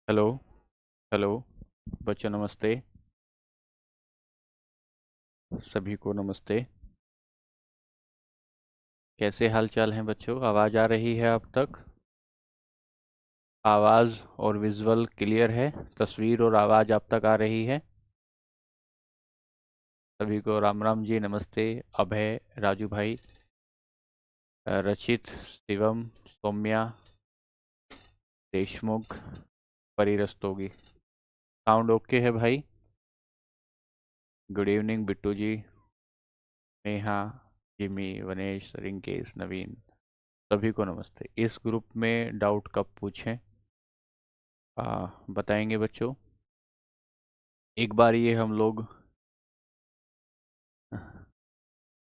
Hello. Hello. बच्चों नमस्ते। सभी को नमस्ते। कैसे हाल चाल हैं बच्चों? आवाज़ आ रही है आप तक? आवाज़ और विजुअल क्लियर है? तस्वीर और आवाज़ आप तक आ रही है? सभी को राम राम जी, नमस्ते। अभय, राजू भाई, रचित, शिवम, सौम्या, देशमुख, परिरस्तोगी। साउंड ओके है भाई? गुड इवनिंग बिट्टू जी, नेहा, जिमी, वनेश, रिंकेश, नवीन, सभी को नमस्ते। इस ग्रुप में डाउट कब पूछें बताएंगे बच्चों। एक बार ये हम लोग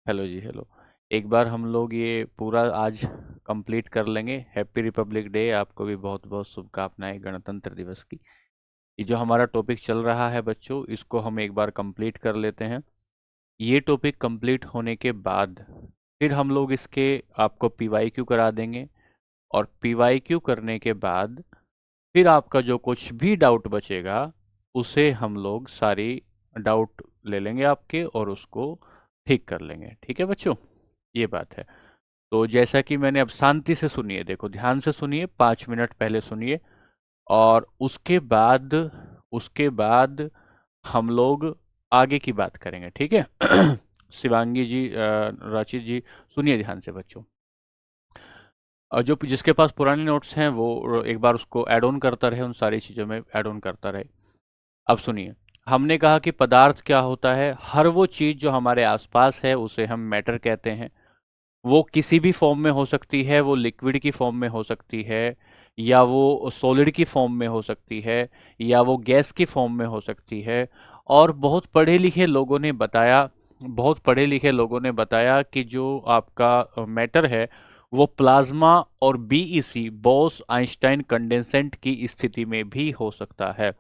हेलो जी, हेलो। एक बार हम लोग ये पूरा आज कंप्लीट कर लेंगे। हैप्पी रिपब्लिक डे, आपको भी बहुत बहुत शुभकामनाएं गणतंत्र दिवस की। ये जो हमारा टॉपिक चल रहा है बच्चों, इसको हम एक बार कंप्लीट कर लेते हैं। ये टॉपिक कंप्लीट होने के बाद फिर हम लोग इसके आपको पीवाईक्यू करा देंगे। और पीवाईक्यू करने के बाद फिर आपका जो कुछ भी डाउट बचेगा उसे हम लोग सारी डाउट ले लेंगे आपके और उसको ठीक कर लेंगे। ठीक है बच्चों, ये बात है। तो जैसा कि मैंने, अब शांति से सुनिए, देखो ध्यान से सुनिए, 5 मिनट पहले सुनिए। और उसके बाद हम लोग आगे की बात करेंगे, ठीक है? शिवांगी जी, राचित जी, सुनिए ध्यान से बच्चों। और जो जिसके पास पुराने नोट्स हैं वो एक बार उसको ऐड ऑन करता रहे, उन सारी चीज़ों में ऐड ऑन करता रहे। अब सुनिए, हमने कहा कि पदार्थ क्या होता है। हर वो चीज़ जो हमारे आसपास है उसे हम मैटर कहते हैं। वो किसी भी फॉर्म में हो सकती है, वो लिक्विड की फॉर्म में हो सकती है, या वो सॉलिड की फॉर्म में हो सकती है, या वो गैस की फॉर्म में हो सकती है। और बहुत पढ़े लिखे लोगों ने बताया कि जो आपका मैटर है वो प्लाज्मा और बीईसी, बोस आइंस्टाइन कंडेंसेंट की स्थिति में भी हो सकता है।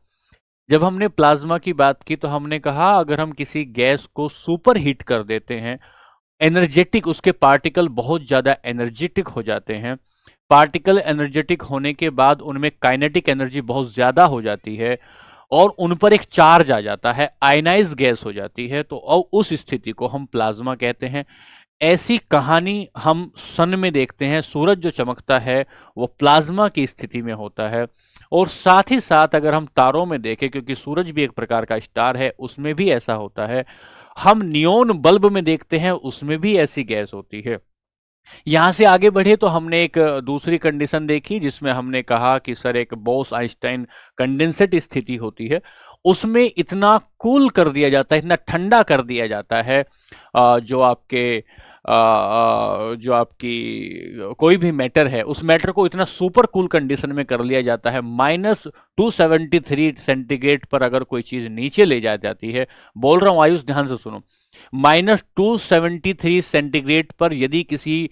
जब हमने प्लाज्मा की बात की तो हमने कहा अगर हम किसी गैस को सुपर हीट कर देते हैं, एनर्जेटिक, उसके पार्टिकल बहुत ज्यादा एनर्जेटिक हो जाते हैं। पार्टिकल एनर्जेटिक होने के बाद उनमें काइनेटिक एनर्जी बहुत ज्यादा हो जाती है और उन पर एक चार्ज आ जाता है, आयनाइज गैस हो जाती है, तो अब उस स्थिति को हम प्लाज्मा कहते हैं। ऐसी कहानी हम सन में देखते हैं, सूरज जो चमकता है वो प्लाज्मा की स्थिति में होता है। और साथ ही साथ अगर हम तारों में देखें, क्योंकि सूरज भी एक प्रकार का स्टार है, उसमें भी ऐसा होता है। हम नियोन बल्ब में देखते हैं, उसमें भी ऐसी गैस होती है। यहां से आगे बढ़े तो हमने एक दूसरी कंडीशन देखी जिसमें हमने कहा कि सर एक बोस आइंस्टाइन कंडेंसेट स्थिति होती है। उसमें इतना कूल कर दिया जाता है, इतना ठंडा कर दिया जाता है, जो आपकी कोई भी मैटर है उस मैटर को इतना सुपर कूल कंडीशन में कर लिया जाता है, -273 सेंटीग्रेड पर अगर कोई चीज नीचे ले जा जाती है। बोल रहा हूं आयुष, ध्यान से सुनो। -273 सेंटीग्रेड पर यदि किसी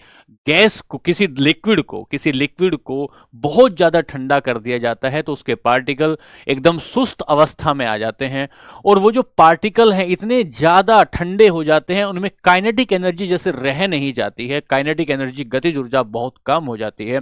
लिक्विड को बहुत ज्यादा ठंडा कर दिया जाता है तो उसके पार्टिकल एकदम सुस्त अवस्था में आ जाते हैं। और वो जो पार्टिकल हैं इतने ज्यादा ठंडे हो जाते हैं, उनमें काइनेटिक एनर्जी जैसे रह नहीं जाती है, काइनेटिक एनर्जी, गतिज ऊर्जा बहुत कम हो जाती है।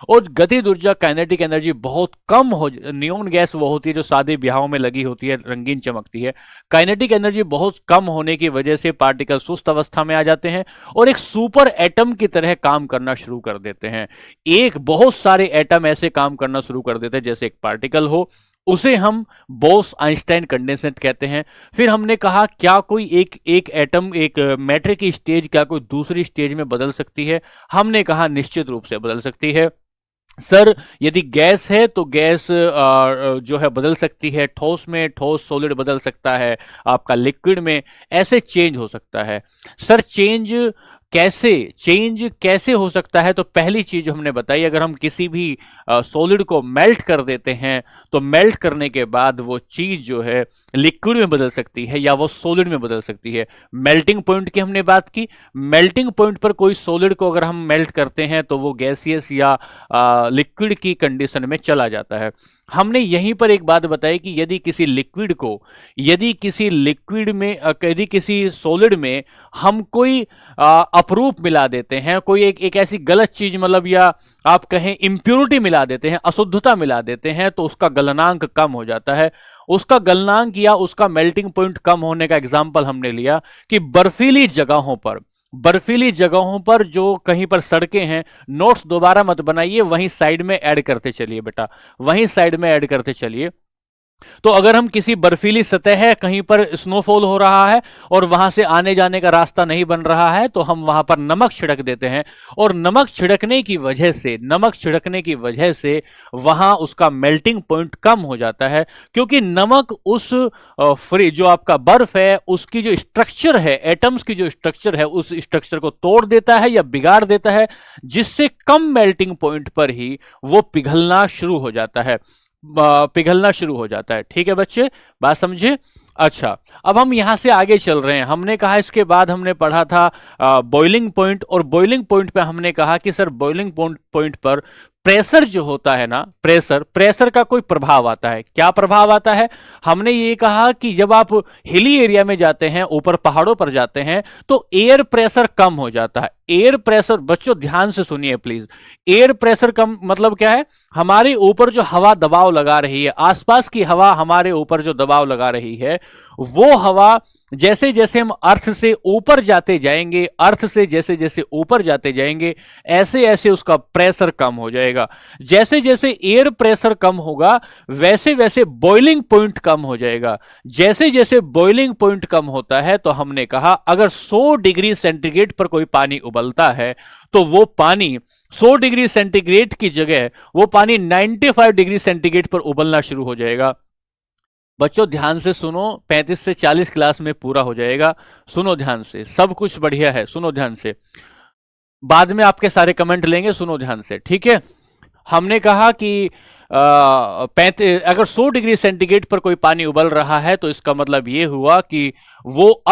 और गतिज ऊर्जा, काइनेटिक एनर्जी बहुत कम हो, नियोन गैस वो होती है जो शादी ब्याहों में लगी होती है, रंगीन चमकती है। काइनेटिक एनर्जी बहुत कम होने की वजह से पार्टिकल सुस्त अवस्था में आ जाते हैं और एक सुपर एटम की तरह काम करना शुरू कर देते हैं। एक बहुत सारे एटम ऐसे काम करना शुरू कर देते हैं जैसे एक पार्टिकल हो, उसे हम बोस आइंस्टाइन कंडेंसेट कहते हैं। फिर हमने कहा क्या कोई एक एक एटम, एक मैटर की स्टेज क्या कोई दूसरी स्टेज में बदल सकती है? हमने कहा निश्चित रूप से बदल सकती है। सर यदि गैस है तो गैस जो है बदल सकती है, ठोस में ठोस सॉलिड बदल सकता है, आपका लिक्विड में ऐसे चेंज हो सकता है। सर चेंज कैसे हो सकता है? तो पहली चीज जो हमने बताई, अगर हम किसी भी सॉलिड को मेल्ट कर देते हैं तो मेल्ट करने के बाद वो चीज जो है लिक्विड में बदल सकती है या वो सॉलिड में बदल सकती है। मेल्टिंग पॉइंट की हमने बात की। मेल्टिंग पॉइंट पर कोई सॉलिड को अगर हम मेल्ट करते हैं तो वो गैसियस या लिक्विड की कंडीशन में चला जाता है। हमने यहीं पर एक बात बताई कि यदि किसी सॉलिड में हम कोई अपरूप मिला देते हैं, कोई एक ऐसी गलत चीज, मतलब या आप कहें इम्प्योरिटी मिला देते हैं, अशुद्धता मिला देते हैं, तो उसका गलनांक कम हो जाता है। उसका गलनांक या उसका मेल्टिंग पॉइंट कम होने का एग्जाम्पल हमने लिया कि बर्फीली जगहों पर जो कहीं पर सड़कें हैं, नोट्स दोबारा मत बनाइए, वहीं साइड में ऐड करते चलिए बेटा, वहीं साइड में ऐड करते चलिए। तो अगर हम किसी बर्फीली सतह है, कहीं पर स्नोफॉल हो रहा है और वहां से आने जाने का रास्ता नहीं बन रहा है, तो हम वहां पर नमक छिड़क देते हैं, और नमक छिड़कने की वजह से वहां उसका मेल्टिंग पॉइंट कम हो जाता है, क्योंकि नमक उस फ्री जो आपका बर्फ है उसकी जो स्ट्रक्चर है, एटम्स की जो स्ट्रक्चर है, उस स्ट्रक्चर को तोड़ देता है या बिगाड़ देता है, जिससे कम मेल्टिंग पॉइंट पर ही वो पिघलना शुरू हो जाता है। ठीक है बच्चे, बात समझे? अच्छा, अब हम यहां से आगे चल रहे हैं। हमने कहा, इसके बाद हमने पढ़ा था बॉइलिंग पॉइंट, और बॉइलिंग पॉइंट पे हमने कहा कि सर बॉइलिंग पॉइंट पर प्रेशर जो होता है ना, प्रेशर का कोई प्रभाव आता है। क्या प्रभाव आता है? हमने ये कहा कि जब आप हिली एरिया में जाते हैं, ऊपर पहाड़ों पर जाते हैं, तो एयर प्रेशर कम हो जाता है। एयर प्रेशर, बच्चों ध्यान से सुनिए प्लीज, एयर प्रेशर कम मतलब क्या है? हमारे ऊपर जो हवा दबाव लगा रही है, आसपास की हवा हमारे ऊपर जो दबाव लगा रही है, वो हवा जैसे जैसे हम अर्थ से जैसे जैसे ऊपर जाते जाएंगे, ऐसे ऐसे उसका प्रेशर कम हो जाएगा। जैसे जैसे एयर प्रेशर कम होगा, वैसे वैसे बॉइलिंग पॉइंट कम हो जाएगा। जैसे जैसे बॉइलिंग पॉइंट कम होता है, तो हमने कहा अगर 100 डिग्री सेंटीग्रेड पर कोई पानी उबलता है, तो वो पानी 100 डिग्री सेंटीग्रेड की जगह वो पानी 95 डिग्री सेंटीग्रेड पर उबलना शुरू हो जाएगा। बच्चों ध्यान से सुनो, 35 से 40 क्लास में पूरा हो जाएगा। सुनो ध्यान से, सब कुछ बढ़िया है, सुनो ध्यान से, बाद में आपके सारे कमेंट लेंगे, सुनो ध्यान से, ठीक है? हमने कहा कि 35, अगर 100 डिग्री सेंटीग्रेड पर कोई पानी उबल रहा है, तो इसका मतलब यह हुआ कि वो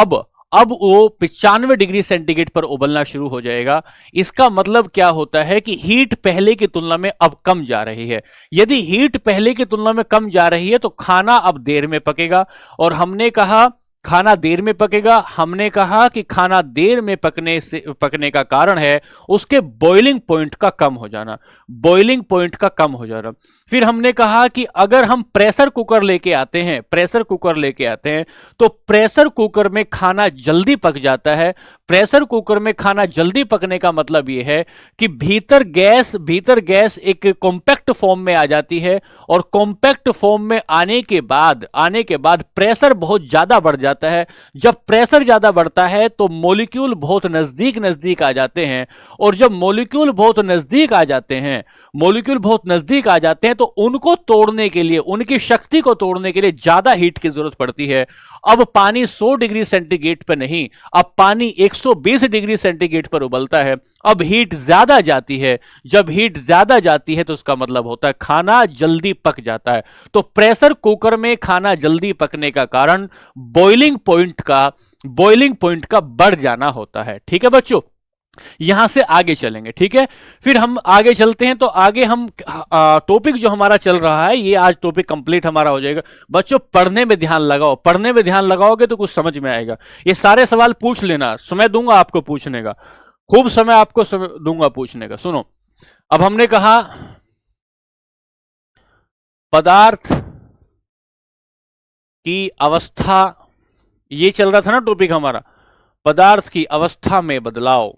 अब वो 95 डिग्री सेंटीग्रेड पर उबलना शुरू हो जाएगा। इसका मतलब क्या होता है कि हीट पहले की तुलना में अब कम जा रही है। यदि हीट पहले की तुलना में कम जा रही है, तो खाना अब देर में पकेगा। और हमने कहा खाना देर में पकेगा, हमने कहा कि खाना देर में पकने का कारण है उसके बॉइलिंग पॉइंट का कम हो जाना, बॉइलिंग पॉइंट का कम हो जाना। फिर हमने कहा कि अगर हम प्रेशर कुकर लेके आते हैं, तो प्रेशर कुकर में खाना जल्दी पक जाता है। प्रेशर कुकर में खाना जल्दी पकने का मतलब यह है कि भीतर गैस एक कॉम्पैक्ट फॉर्म में आ जाती है, और कॉम्पैक्ट फॉर्म में आने के बाद प्रेशर बहुत ज्यादा बढ़ जाता है। जब प्रेशर ज्यादा बढ़ता है, तो मॉलिक्यूल बहुत नजदीक नजदीक आ जाते हैं, और जब मॉलिक्यूल बहुत नजदीक आ जाते हैं, तो उनको तोड़ने के लिए, उनकी शक्ति को तोड़ने के लिए ज्यादा हीट की जरूरत पड़ती है। अब पानी 100 डिग्री सेंटीग्रेड पर नहीं, अब पानी 120 डिग्री सेंटीग्रेड पर उबलता है। अब हीट ज्यादा जाती है, जब हीट ज्यादा जाती है, तो उसका मतलब होता है खाना जल्दी पक जाता है। तो प्रेशर कुकर में खाना जल्दी पकने का कारण बॉइलिंग पॉइंट का बढ़ जाना होता है। ठीक है बच्चों, यहां से आगे चलेंगे, ठीक है? फिर हम आगे चलते हैं, तो आगे हम टॉपिक जो हमारा चल रहा है, ये आज टॉपिक कंप्लीट हमारा हो जाएगा। बच्चों पढ़ने में ध्यान लगाओगे तो कुछ समझ में आएगा। ये सारे सवाल पूछ लेना, समय दूंगा आपको पूछने का, खूब समय आपको दूंगा पूछने का। सुनो, अब हमने कहा पदार्थ की अवस्था, ये चल रहा था ना टॉपिक हमारा, पदार्थ की अवस्था में बदलाव,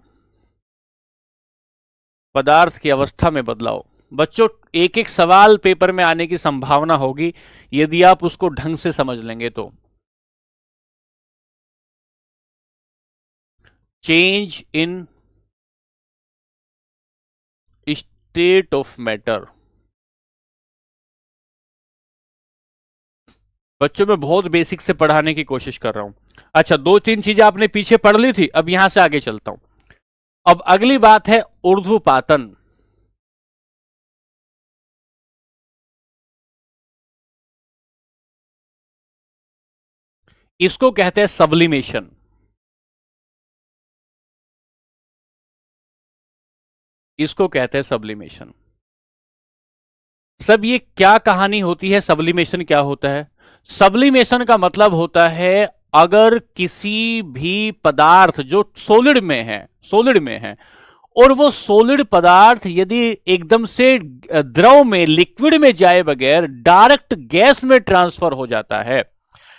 पदार्थ की अवस्था में बदलाव। बच्चों एक एक सवाल पेपर में आने की संभावना होगी, यदि आप उसको ढंग से समझ लेंगे तो। Change in state of matter. बच्चों मैं बहुत बेसिक से पढ़ाने की कोशिश कर रहा हूं। अच्छा, दो तीन चीजें आपने पीछे पढ़ ली थी, अब यहां से आगे चलता हूं। अब अगली बात है ऊर्ध्वपातन। इसको कहते हैं सब्लिमेशन। इसको कहते हैं सब्लिमेशन। सब ये क्या कहानी होती है, सब्लिमेशन क्या होता है? सब्लिमेशन का मतलब होता है अगर किसी भी पदार्थ जो सॉलिड में है और वो सॉलिड पदार्थ यदि एकदम से द्रव में, लिक्विड में जाए बगैर डायरेक्ट गैस में ट्रांसफर हो जाता है,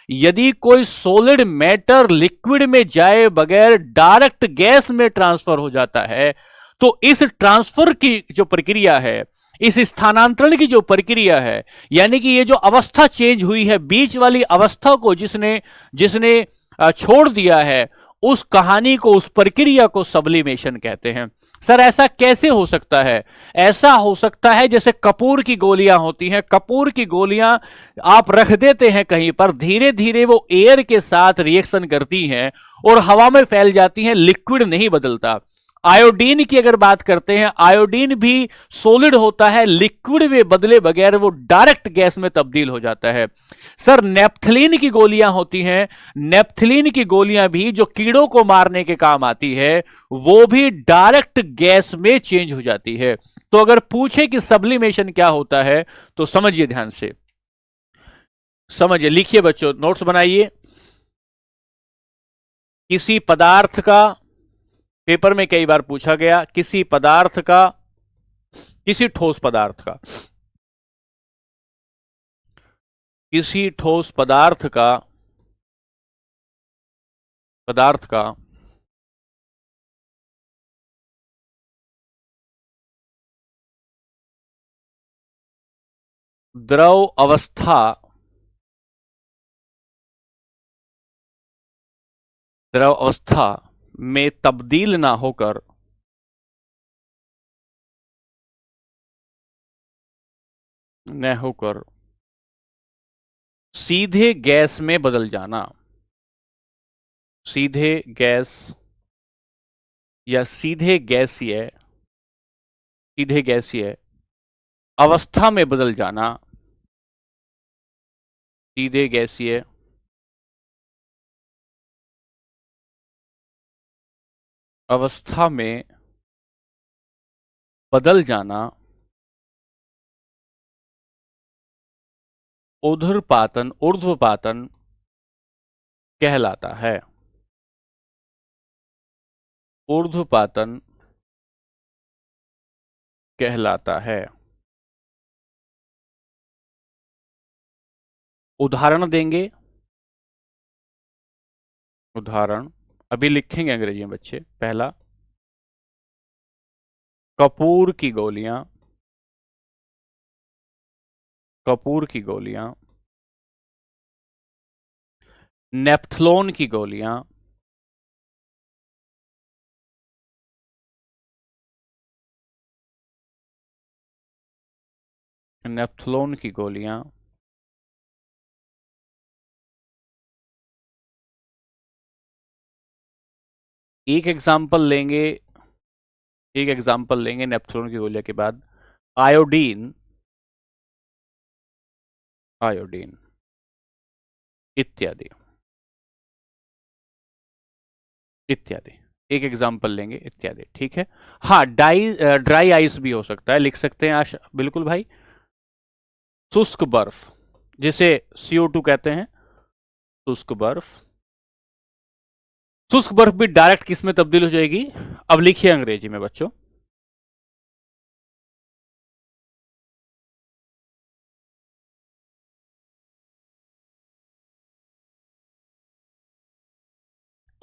यदि कोई सॉलिड मैटर लिक्विड में जाए बगैर डायरेक्ट गैस में ट्रांसफर हो जाता है, तो इस ट्रांसफर की जो प्रक्रिया है, इस स्थानांतरण की जो प्रक्रिया है, यानी कि ये जो अवस्था चेंज हुई है, बीच वाली अवस्था को जिसने जिसने छोड़ दिया है, उस कहानी को, उस प्रक्रिया को सब्लिमेशन कहते हैं। सर ऐसा कैसे हो सकता है? ऐसा हो सकता है जैसे कपूर की गोलियां होती हैं, कपूर की गोलियां आप रख देते हैं कहीं पर, धीरे धीरे वो एयर के साथ रिएक्शन करती हैं और हवा में फैल जाती हैं, लिक्विड नहीं बदलता। आयोडीन की अगर बात करते हैं, आयोडीन भी सॉलिड होता है, लिक्विड में बदले बगैर वो डायरेक्ट गैस में तब्दील हो जाता है। सर नेप्थलीन की गोलियां होती हैं, नेप्थलीन की गोलियां भी जो कीड़ों को मारने के काम आती है, वो भी डायरेक्ट गैस में चेंज हो जाती है। तो अगर पूछे कि सब्लिमेशन क्या होता है, तो समझिए ध्यान से, समझिए, लिखिए बच्चों, नोट्स बनाइए। किसी पदार्थ का, पेपर में कई बार पूछा गया, किसी पदार्थ का, किसी ठोस पदार्थ का, किसी ठोस पदार्थ का द्रव अवस्था, द्रव अवस्था में तब्दील न होकर सीधे गैस में बदल जाना, सीधे गैस या सीधे गैसीय अवस्था में बदल जाना, सीधे गैसीय अवस्था में बदल जाना ऊर्ध्वपातन कहलाता है। ऊर्ध्वपातन कहलाता है। उदाहरण देंगे, उदाहरण अभी लिखेंगे अंग्रेजी में बच्चे। पहला, कपूर की गोलियां, कपूर की गोलियां, नेप्थलोन की गोलियां, नेप्थलोन की गोलियां एक एग्जाम्पल लेंगे, एक एग्जाम्पल लेंगे नेप्थलोन की गोलियां के बाद, आयोडीन, आयोडीन इत्यादि, इत्यादि, एक एग्जाम्पल लेंगे इत्यादि, ठीक है। हाँ, ड्राई आइस भी हो सकता है, लिख सकते हैं बिल्कुल भाई। शुष्क बर्फ, जिसे CO2 कहते हैं, शुष्क बर्फ, शुष्क बर्फ भी डायरेक्ट किस में तब्दील हो जाएगी? अब लिखिए अंग्रेजी में बच्चों,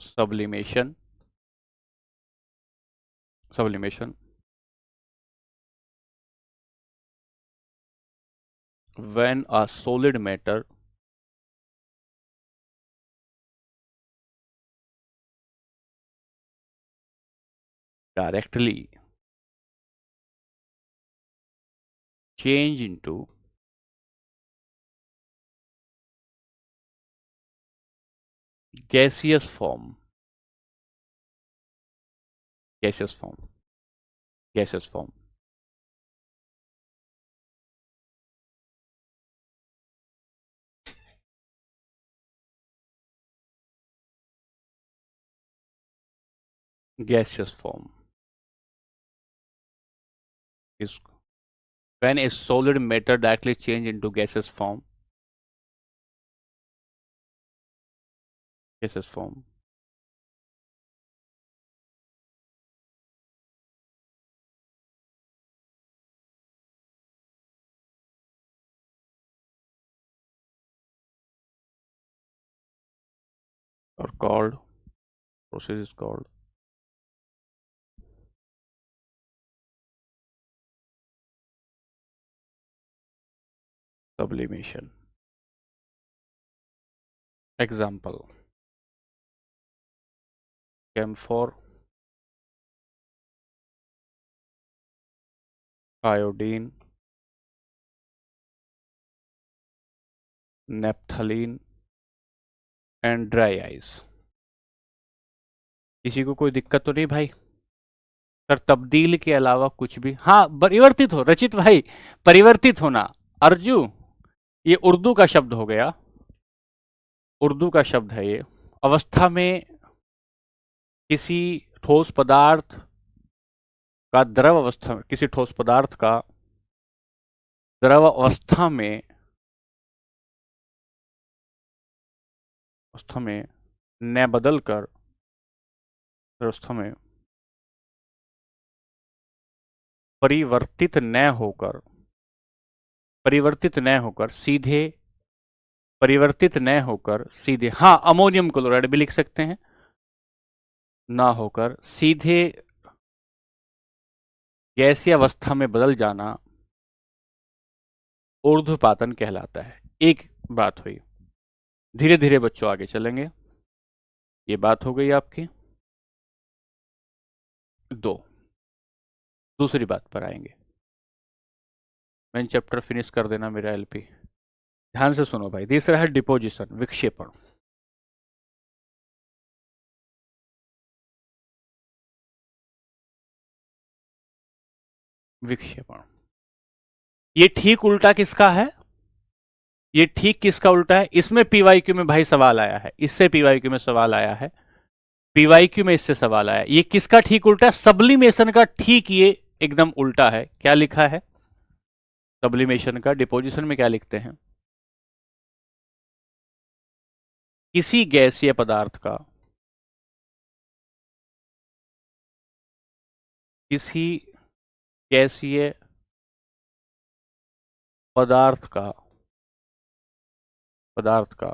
sublimation, sublimation when a solid matter directly change into gaseous form, gaseous form, gaseous form, gaseous form, इसको When a solid matter directly change into gaseous form. Gaseous form. Or called, process is called sublimation. Example: camphor, iodine, naphthalene and dry ice. किसी को कोई दिक्कत तो नहीं भाई? Sir तब्दील के अलावा कुछ भी? हाँ, परिवर्तित हो रचित भाई, परिवर्तित होना। अर्जु, ये उर्दू का शब्द हो गया, उर्दू का शब्द है ये। अवस्था में किसी ठोस पदार्थ का द्रव अवस्था में, किसी ठोस पदार्थ का द्रव अवस्था में न बदल कर, अवस्था में परिवर्तित न होकर, परिवर्तित न होकर सीधे, परिवर्तित न होकर सीधे, हाँ अमोनियम क्लोराइड भी लिख सकते हैं, ना होकर सीधे गैसीय अवस्था में बदल जाना ऊर्ध्वपातन कहलाता है। एक बात हुई। धीरे धीरे बच्चों आगे चलेंगे। ये बात हो गई आपकी। दो, दूसरी बात पर आएंगे। मेन चैप्टर फिनिश कर देना मेरा एलपी। ध्यान से सुनो भाई। तीसरा है डिपोजिशन, विक्षेपण। विक्षेपण, ये ठीक उल्टा किसका है? ये ठीक किसका उल्टा है? इसमें पीवाईक्यू में भाई सवाल आया है, इससे पीवाईक्यू में सवाल आया है, पीवाईक्यू में इससे सवाल आया। ये किसका ठीक उल्टा है? सब्लिमेशन का ठीक ये एकदम उल्टा है। क्या लिखा है सब्लिमेशन का? डिपोजिशन में क्या लिखते हैं? किसी गैसीय पदार्थ का, किसी गैसीय पदार्थ का, पदार्थ का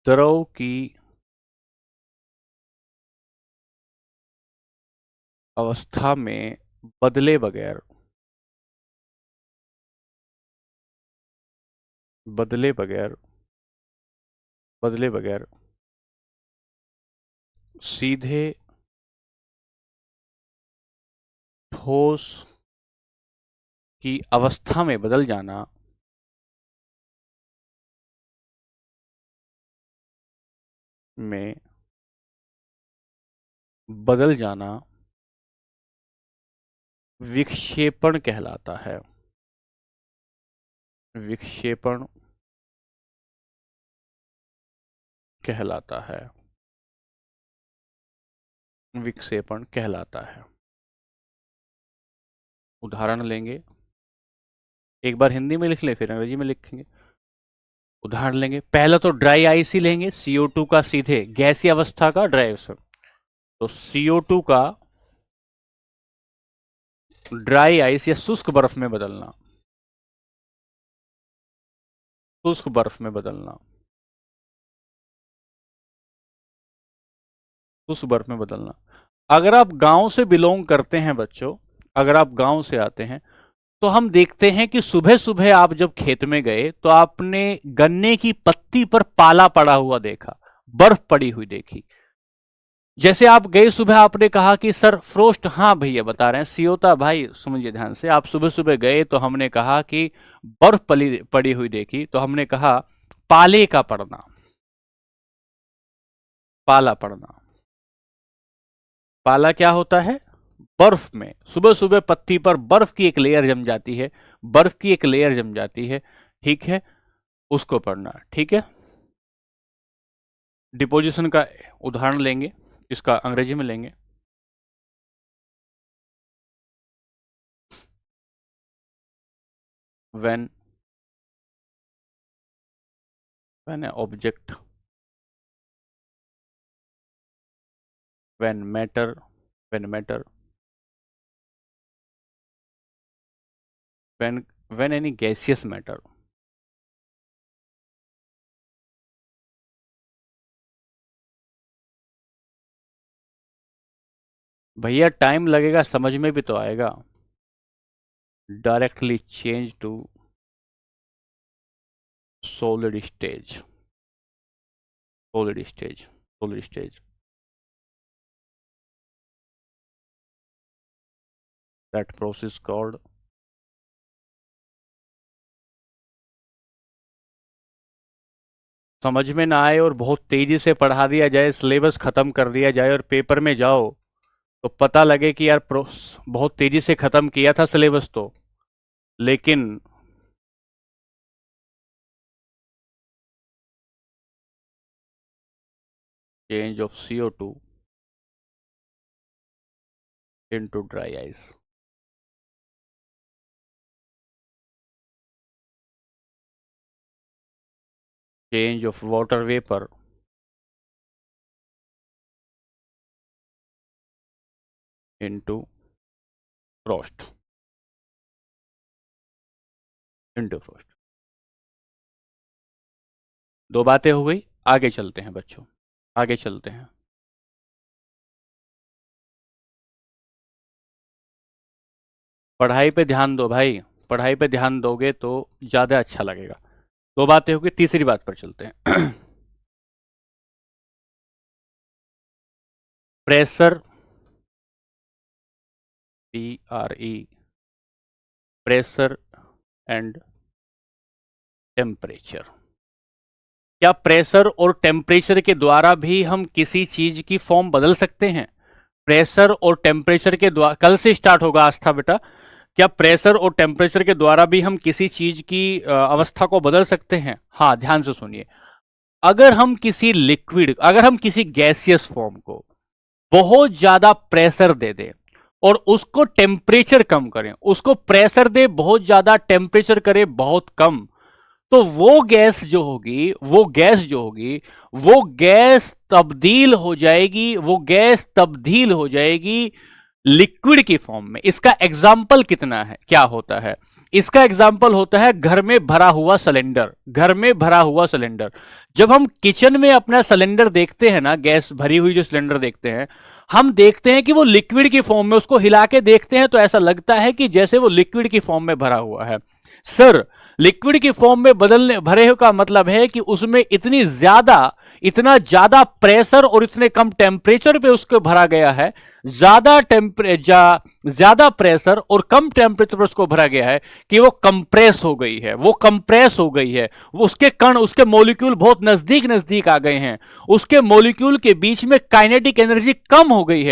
द्रव की अवस्था में बदले बगैर, बदले बगैर, बदले बगैर सीधे ठोस की अवस्था में बदल जाना में बदल जाना विक्षेपण कहलाता है। विक्षेपण कहलाता है, विक्षेपण कहलाता है। उदाहरण लेंगे, एक बार हिंदी में लिख ले फिर अंग्रेजी में लिखेंगे। उदाहरण लेंगे, पहला तो ड्राई आइस ही लेंगे, CO2 का सीधे गैसीय अवस्था का ड्राई, तो CO2 का ड्राई आइस या शुष्क बर्फ में बदलना, शुष्क बर्फ में बदलना, शुष्क बर्फ में बदलना। अगर आप गांव से बिलोंग करते हैं बच्चों, अगर आप गांव से आते हैं, तो हम देखते हैं कि सुबह सुबह आप जब खेत में गए तो आपने गन्ने की पत्ती पर पाला पड़ा हुआ देखा, बर्फ पड़ी हुई देखी। जैसे आप गए सुबह, आपने कहा कि सर फ्रोस्ट, हाँ भैया बता रहे हैं सियोता भाई, समझिए ध्यान से। आप सुबह सुबह गए तो हमने कहा कि बर्फ पड़ी पड़ी हुई देखी, तो हमने कहा पाले का पड़ना, पाला पड़ना। पाला क्या होता है? बर्फ में सुबह सुबह पत्ती पर बर्फ की एक लेयर जम जाती है, बर्फ की एक लेयर जम जाती है, ठीक है, उसको पढ़ना। ठीक है, डिपोजिशन का उदाहरण लेंगे, इसका अंग्रेजी में लेंगे। when when an object when matter when matter when any gaseous matter भैया टाइम लगेगा, समझ में भी तो आएगा। Directly change to solid stage solid stage solid stage that process called समझ में ना आए और बहुत तेजी से पढ़ा दिया जाए, सिलेबस खत्म कर दिया जाए और पेपर में जाओ तो पता लगे कि यार बहुत तेजी से खत्म किया था सिलेबस तो, लेकिन change of CO2 into dry ice, change of water vapour into Frost into Frost. दो बातें हो गई, आगे चलते हैं बच्चों, आगे चलते हैं। पढ़ाई पे ध्यान दो भाई, पढ़ाई पे ध्यान दोगे तो ज़्यादा अच्छा लगेगा। दो बातें होगी, तीसरी बात पर चलते हैं। Pressure, PRE, pressure and temperature. क्या प्रेशर और टेम्परेचर के द्वारा भी हम किसी चीज की फॉर्म बदल सकते हैं? प्रेशर और टेम्परेचर के द्वारा, कल से स्टार्ट होगा आस्था बेटा, क्या प्रेशर और टेम्परेचर के द्वारा भी हम किसी चीज की अवस्था को बदल सकते हैं? हाँ, ध्यान से सुनिए। अगर हम किसी गैसियस फॉर्म को बहुत ज्यादा प्रेशर दे दें और उसको टेम्परेचर कम करें, उसको प्रेशर दे बहुत ज्यादा, टेम्परेचर करे बहुत कम, तो वो गैस तब्दील हो जाएगी लिक्विड की फॉर्म में। इसका एग्जाम्पल कितना है, क्या होता है? इसका एग्जाम्पल होता है घर में भरा हुआ सिलेंडर। घर में भरा हुआ सिलेंडर, जब हम किचन में अपना सिलेंडर देखते हैं ना, गैस भरी हुई जो सिलेंडर देखते हैं, हम देखते हैं कि वो लिक्विड की फॉर्म में, उसको हिला के देखते हैं तो ऐसा लगता है कि जैसे वो लिक्विड की फॉर्म में भरा हुआ है। सर, लिक्विड की फॉर्म में बदलने भरे का मतलब है कि उसमें इतना ज्यादा प्रेशर और इतने कम टेम्परेचर पे उसको भरा गया है, ज्यादा प्रेशर और कम टेम्परेचर पर उसको भरा गया है कि वो कंप्रेस हो गई है, वो उसके कण, उसके मॉलिक्यूल बहुत नजदीक नजदीक आ गए हैं, उसके मॉलिक्यूल के बीच में काइनेटिक एनर्जी कम हो गई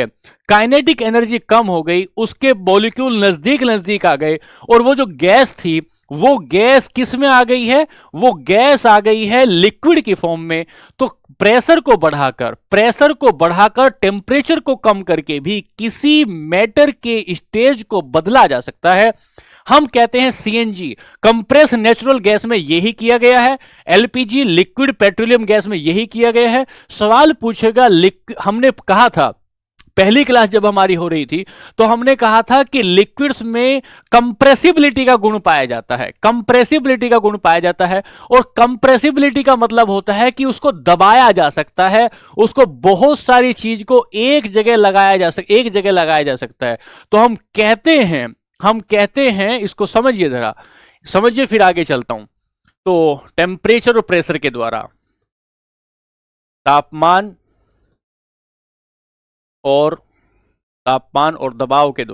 है, उसके मॉलिक्यूल नजदीक नजदीक आ गए, और वो जो गैस थी, वो गैस किस में आ गई है? वो गैस आ गई है लिक्विड की फॉर्म में। तो प्रेशर को बढ़ाकर टेम्परेचर को कम करके भी किसी मैटर के स्टेज को बदला जा सकता है। हम कहते हैं CNG, कंप्रेस नेचुरल गैस में यही किया गया है, LPG लिक्विड पेट्रोलियम गैस में यही किया गया है। सवाल पूछेगा, हमने कहा था पहली क्लास जब हमारी हो रही थी तो हमने कहा था कि लिक्विड्स में कंप्रेसिबिलिटी का गुण पाया जाता है, और कंप्रेसिबिलिटी का मतलब होता है कि उसको दबाया जा सकता है, उसको बहुत सारी चीज को एक जगह लगाया जा सकता है। तो हम कहते हैं इसको समझिए, जरा समझिए, फिर आगे चलता हूं। तो टेम्परेचर और प्रेशर के द्वारा, तापमान और दबाव के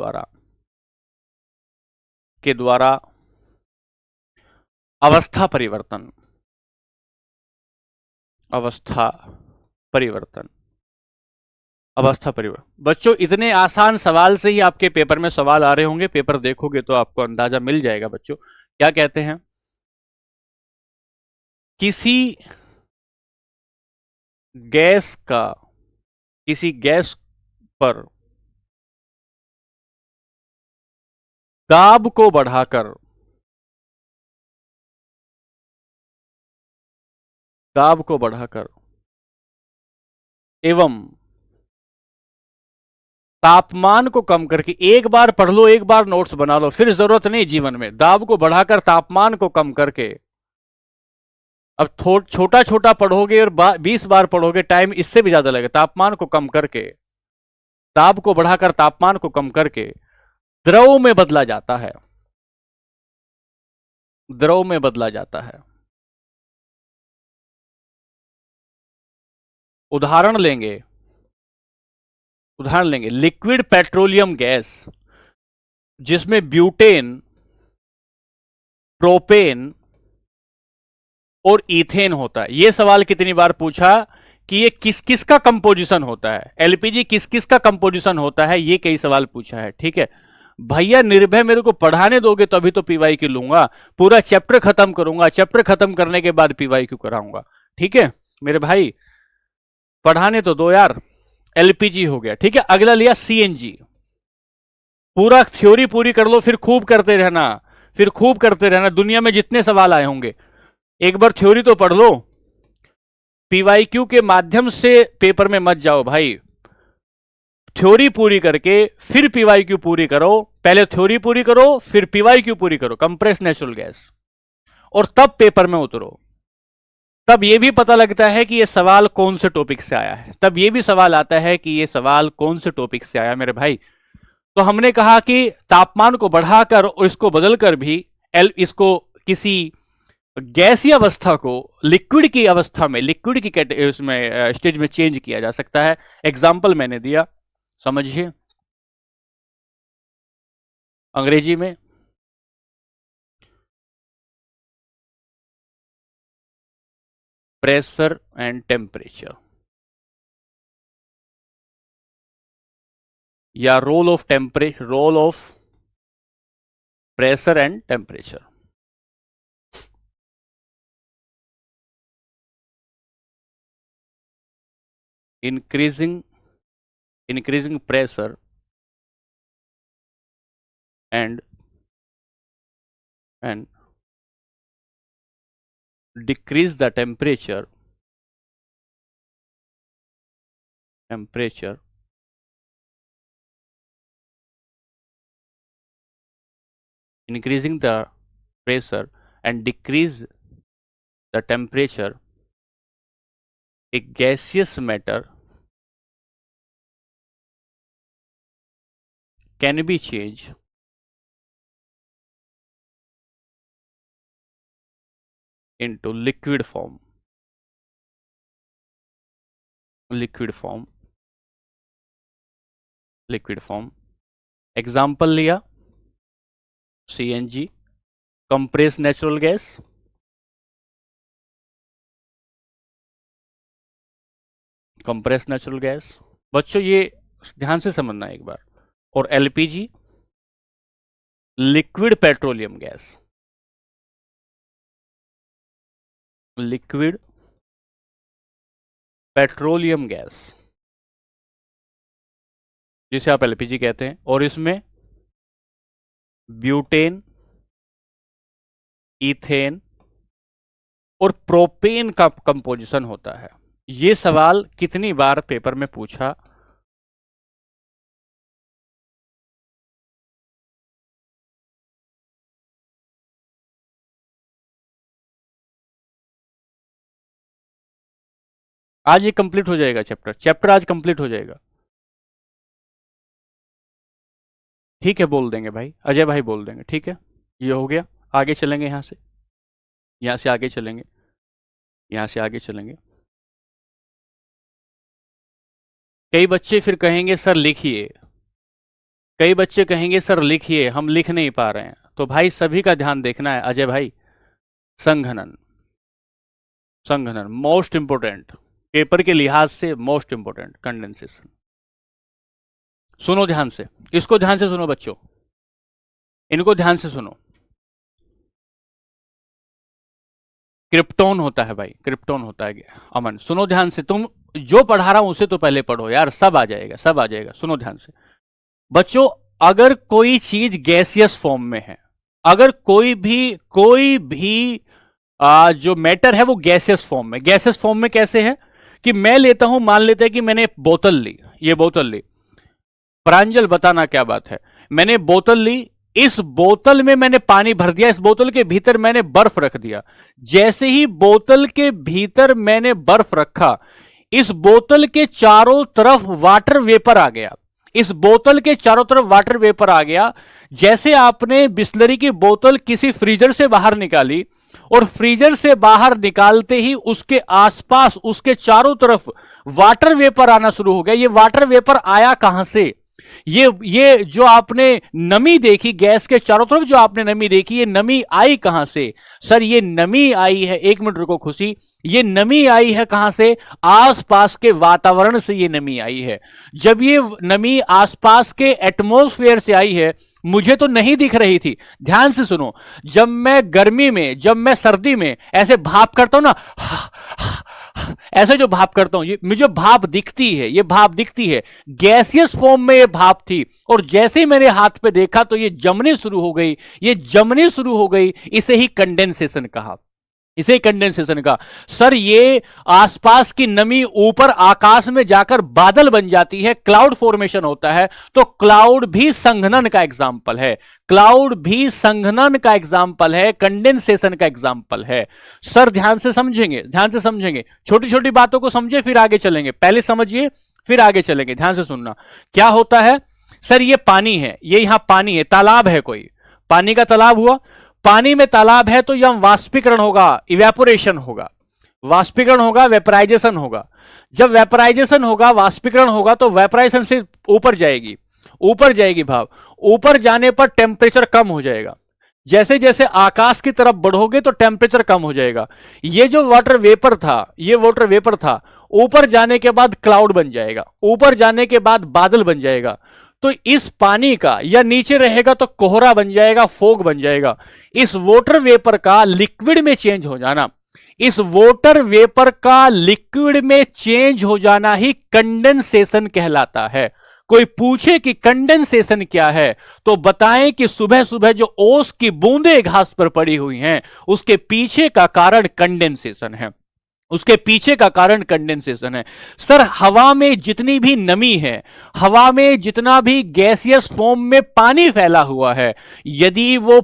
द्वारा अवस्था परिवर्तन अवस्था परिवर्तन अवस्था परिवर्तन। बच्चों, इतने आसान सवाल से ही आपके पेपर में सवाल आ रहे होंगे, पेपर देखोगे तो आपको अंदाजा मिल जाएगा बच्चों। क्या कहते हैं? किसी गैस का किसी गैस पर दाब को बढ़ाकर दाब को बढ़ाकर एवं तापमान को कम करके, एक बार पढ़ लो, एक बार नोट्स बना लो, फिर जरूरत नहीं जीवन में। दाब को बढ़ाकर तापमान को कम करके, अब छोटा छोटा पढ़ोगे और 20 बार पढ़ोगे, टाइम इससे भी ज्यादा लगेगा। तापमान को कम करके, दाब को बढ़ाकर तापमान को कम करके द्रव में बदला जाता है, द्रव में बदला जाता है। उदाहरण लेंगे, लिक्विड पेट्रोलियम गैस जिसमें ब्यूटेन, प्रोपेन और इथेन होता है। यह सवाल कितनी बार पूछा कि ये किस किस का कंपोजिशन होता है, एलपीजी किस किस का कंपोजिशन होता है, ये कई सवाल पूछा है। ठीक है भैया, निर्भय मेरे को पढ़ाने दोगे तभी तो पीवाई क्यू लूंगा, पूरा चैप्टर खत्म करूंगा, चैप्टर खत्म करने के बाद पीवाई क्यू कराऊंगा। ठीक है मेरे भाई, पढ़ाने तो दो यार। एलपीजी हो गया, ठीक है। अगला लिया सीएनजी। पूरा थ्योरी पूरी कर लो, फिर खूब करते रहना, फिर खूब करते रहना। दुनिया में जितने सवाल आए होंगे, एक बार थ्योरी तो पढ़ लो। पीवाईक्यू के माध्यम से पेपर में मत जाओ भाई, थ्योरी पूरी करके फिर पीवाईक्यू पूरी करो। पहले थ्योरी पूरी करो, फिर पीवाईक्यू पूरी करो, कंप्रेस नेचुरल गैस, और तब पेपर में उतरो। तब यह भी पता लगता है कि यह सवाल कौन से टॉपिक से आया है, तब यह भी सवाल आता है कि यह सवाल कौन से टॉपिक से आया मेरे भाई। तो हमने कहा कि तापमान को बढ़ाकर और इसको बदलकर भी इसको किसी गैसीय अवस्था को लिक्विड की अवस्था में, लिक्विड की उसमें स्टेज में चेंज किया जा सकता है। एग्जाम्पल मैंने दिया, समझिए। अंग्रेजी में प्रेशर एंड टेम्परेचर, या role of pressure and temperature. increasing pressure and decrease the temperature increasing the pressure and decrease the temperature, a gaseous matter can be changed into liquid form. Example लिया CNG, compress natural gas, बच्चों ये ध्यान से समझना एक बार। और LPG, liquid petroleum gas, जिसे आप एलपीजी कहते हैं, और इसमें ब्यूटेन, इथेन और प्रोपेन का कंपोजिशन होता है। यह सवाल कितनी बार पेपर में पूछा? आज ये कंप्लीट हो जाएगा चैप्टर आज कंप्लीट हो जाएगा। ठीक है, बोल देंगे भाई, अजय भाई बोल देंगे। ठीक है, ये हो गया। आगे चलेंगे, यहां से आगे चलेंगे, कई बच्चे फिर कहेंगे सर लिखिए, हम लिख नहीं पा रहे हैं। तो भाई सभी का ध्यान देखना है अजय भाई। संघनन मोस्ट इंपोर्टेंट, पेपर के लिहाज से मोस्ट इंपोर्टेंट। कंडेंसेशन, सुनो ध्यान से, इसको ध्यान से सुनो बच्चों, इनको ध्यान से सुनो। क्रिप्टोन होता है भाई, क्रिप्टोन होता है। अमन सुनो ध्यान से, तुम जो पढ़ा रहा हूं उसे तो पहले पढ़ो यार, सब आ जाएगा। सुनो ध्यान से बच्चों, अगर कोई चीज गैसियस फॉर्म में है, अगर कोई भी जो मैटर है वो गैसियस फॉर्म में। गैसियस फॉर्म में कैसे है कि मैं लेता हूं, मान लेते हैं कि मैंने बोतल ली, ये बोतल ली, प्रांजल बताना क्या बात है। मैंने बोतल ली, इस बोतल में मैंने पानी भर दिया, इस बोतल के भीतर मैंने बर्फ रख दिया। जैसे ही बोतल के भीतर मैंने बर्फ रखा, इस बोतल के चारों तरफ वाटर वेपर आ गया। इस बोतल के चारों तरफ वाटर वेपर आ गया। जैसे आपने बिस्लरी की बोतल किसी फ्रीजर से बाहर निकाली और फ्रीजर से बाहर निकालते ही उसके आसपास, उसके चारों तरफ वाटर वेपर आना शुरू हो गया। ये वाटर वेपर आया कहां से? ये जो आपने नमी देखी, गैस के चारों तरफ जो आपने नमी देखी, ये नमी आई कहां से? सर ये नमी आई है, एक मिनट रुको खुशी, ये नमी आई है कहां से? आसपास के वातावरण से ये नमी आई है। जब ये नमी आसपास के एटमॉस्फेयर से आई है, मुझे तो नहीं दिख रही थी। ध्यान से सुनो, जब मैं गर्मी में, जब मैं सर्दी में ऐसे भाप करता हूं ना, ऐसे जो भाप करता हूं, ये मुझे भाप दिखती है, ये भाप दिखती है, गैसियस फॉर्म में ये भाप थी। और जैसे ही मेरे हाथ पे देखा तो ये जमने शुरू हो गई, ये जमने शुरू हो गई। इसे ही कंडेंसेशन कहा, इसे कंडेंसेशन का। सर ये आसपास की नमी ऊपर आकाश में जाकर बादल बन जाती है, क्लाउड फॉर्मेशन होता है। तो क्लाउड भी संघनन का एग्जाम्पल है, क्लाउड भी संघनन का एग्जाम्पल है, कंडेंसेशन का एग्जाम्पल है। सर ध्यान से समझेंगे, ध्यान से समझेंगे, छोटी छोटी बातों को समझे फिर आगे चलेंगे। पहले समझिए फिर आगे चलेंगे, ध्यान से सुनना। क्या होता है? सर ये पानी है, ये यहां पानी है, तालाब है, कोई पानी का तालाब हुआ। पानी में तालाब है तो यहां वाष्पीकरण होगा, इवेपोरेशन होगा, वाष्पीकरण होगा, वेपराइजेशन होगा। जब वेपराइजेशन होगा, वाष्पीकरण होगा, तो वेपराइजेशन से ऊपर जाएगी, ऊपर जाएगी भाप। ऊपर जाने पर टेम्परेचर कम हो जाएगा। जैसे जैसे आकाश की तरफ बढ़ोगे तो टेम्परेचर कम हो जाएगा। ये जो वाटर वेपर था, ये वाटर वेपर था, ऊपर जाने के बाद क्लाउड बन जाएगा, ऊपर जाने के बाद बादल बन जाएगा। तो इस पानी का, या नीचे रहेगा तो कोहरा बन जाएगा, फोग बन जाएगा। इस वाटर वेपर का लिक्विड में चेंज हो जाना, इस वाटर वेपर का लिक्विड में चेंज हो जाना ही कंडेंसेशन कहलाता है। कोई पूछे कि कंडेंसेशन क्या है, तो बताएं कि सुबह सुबह जो ओस की बूंदें घास पर पड़ी हुई हैं, उसके पीछे का कारण कंडेंसेशन है, उसके पीछे का कारण कंडेंसेशन है। सर हवा में जितनी भी नमी है, हवा में जितना भी गैसियस फॉर्म में पानी फैला हुआ है, यदि वो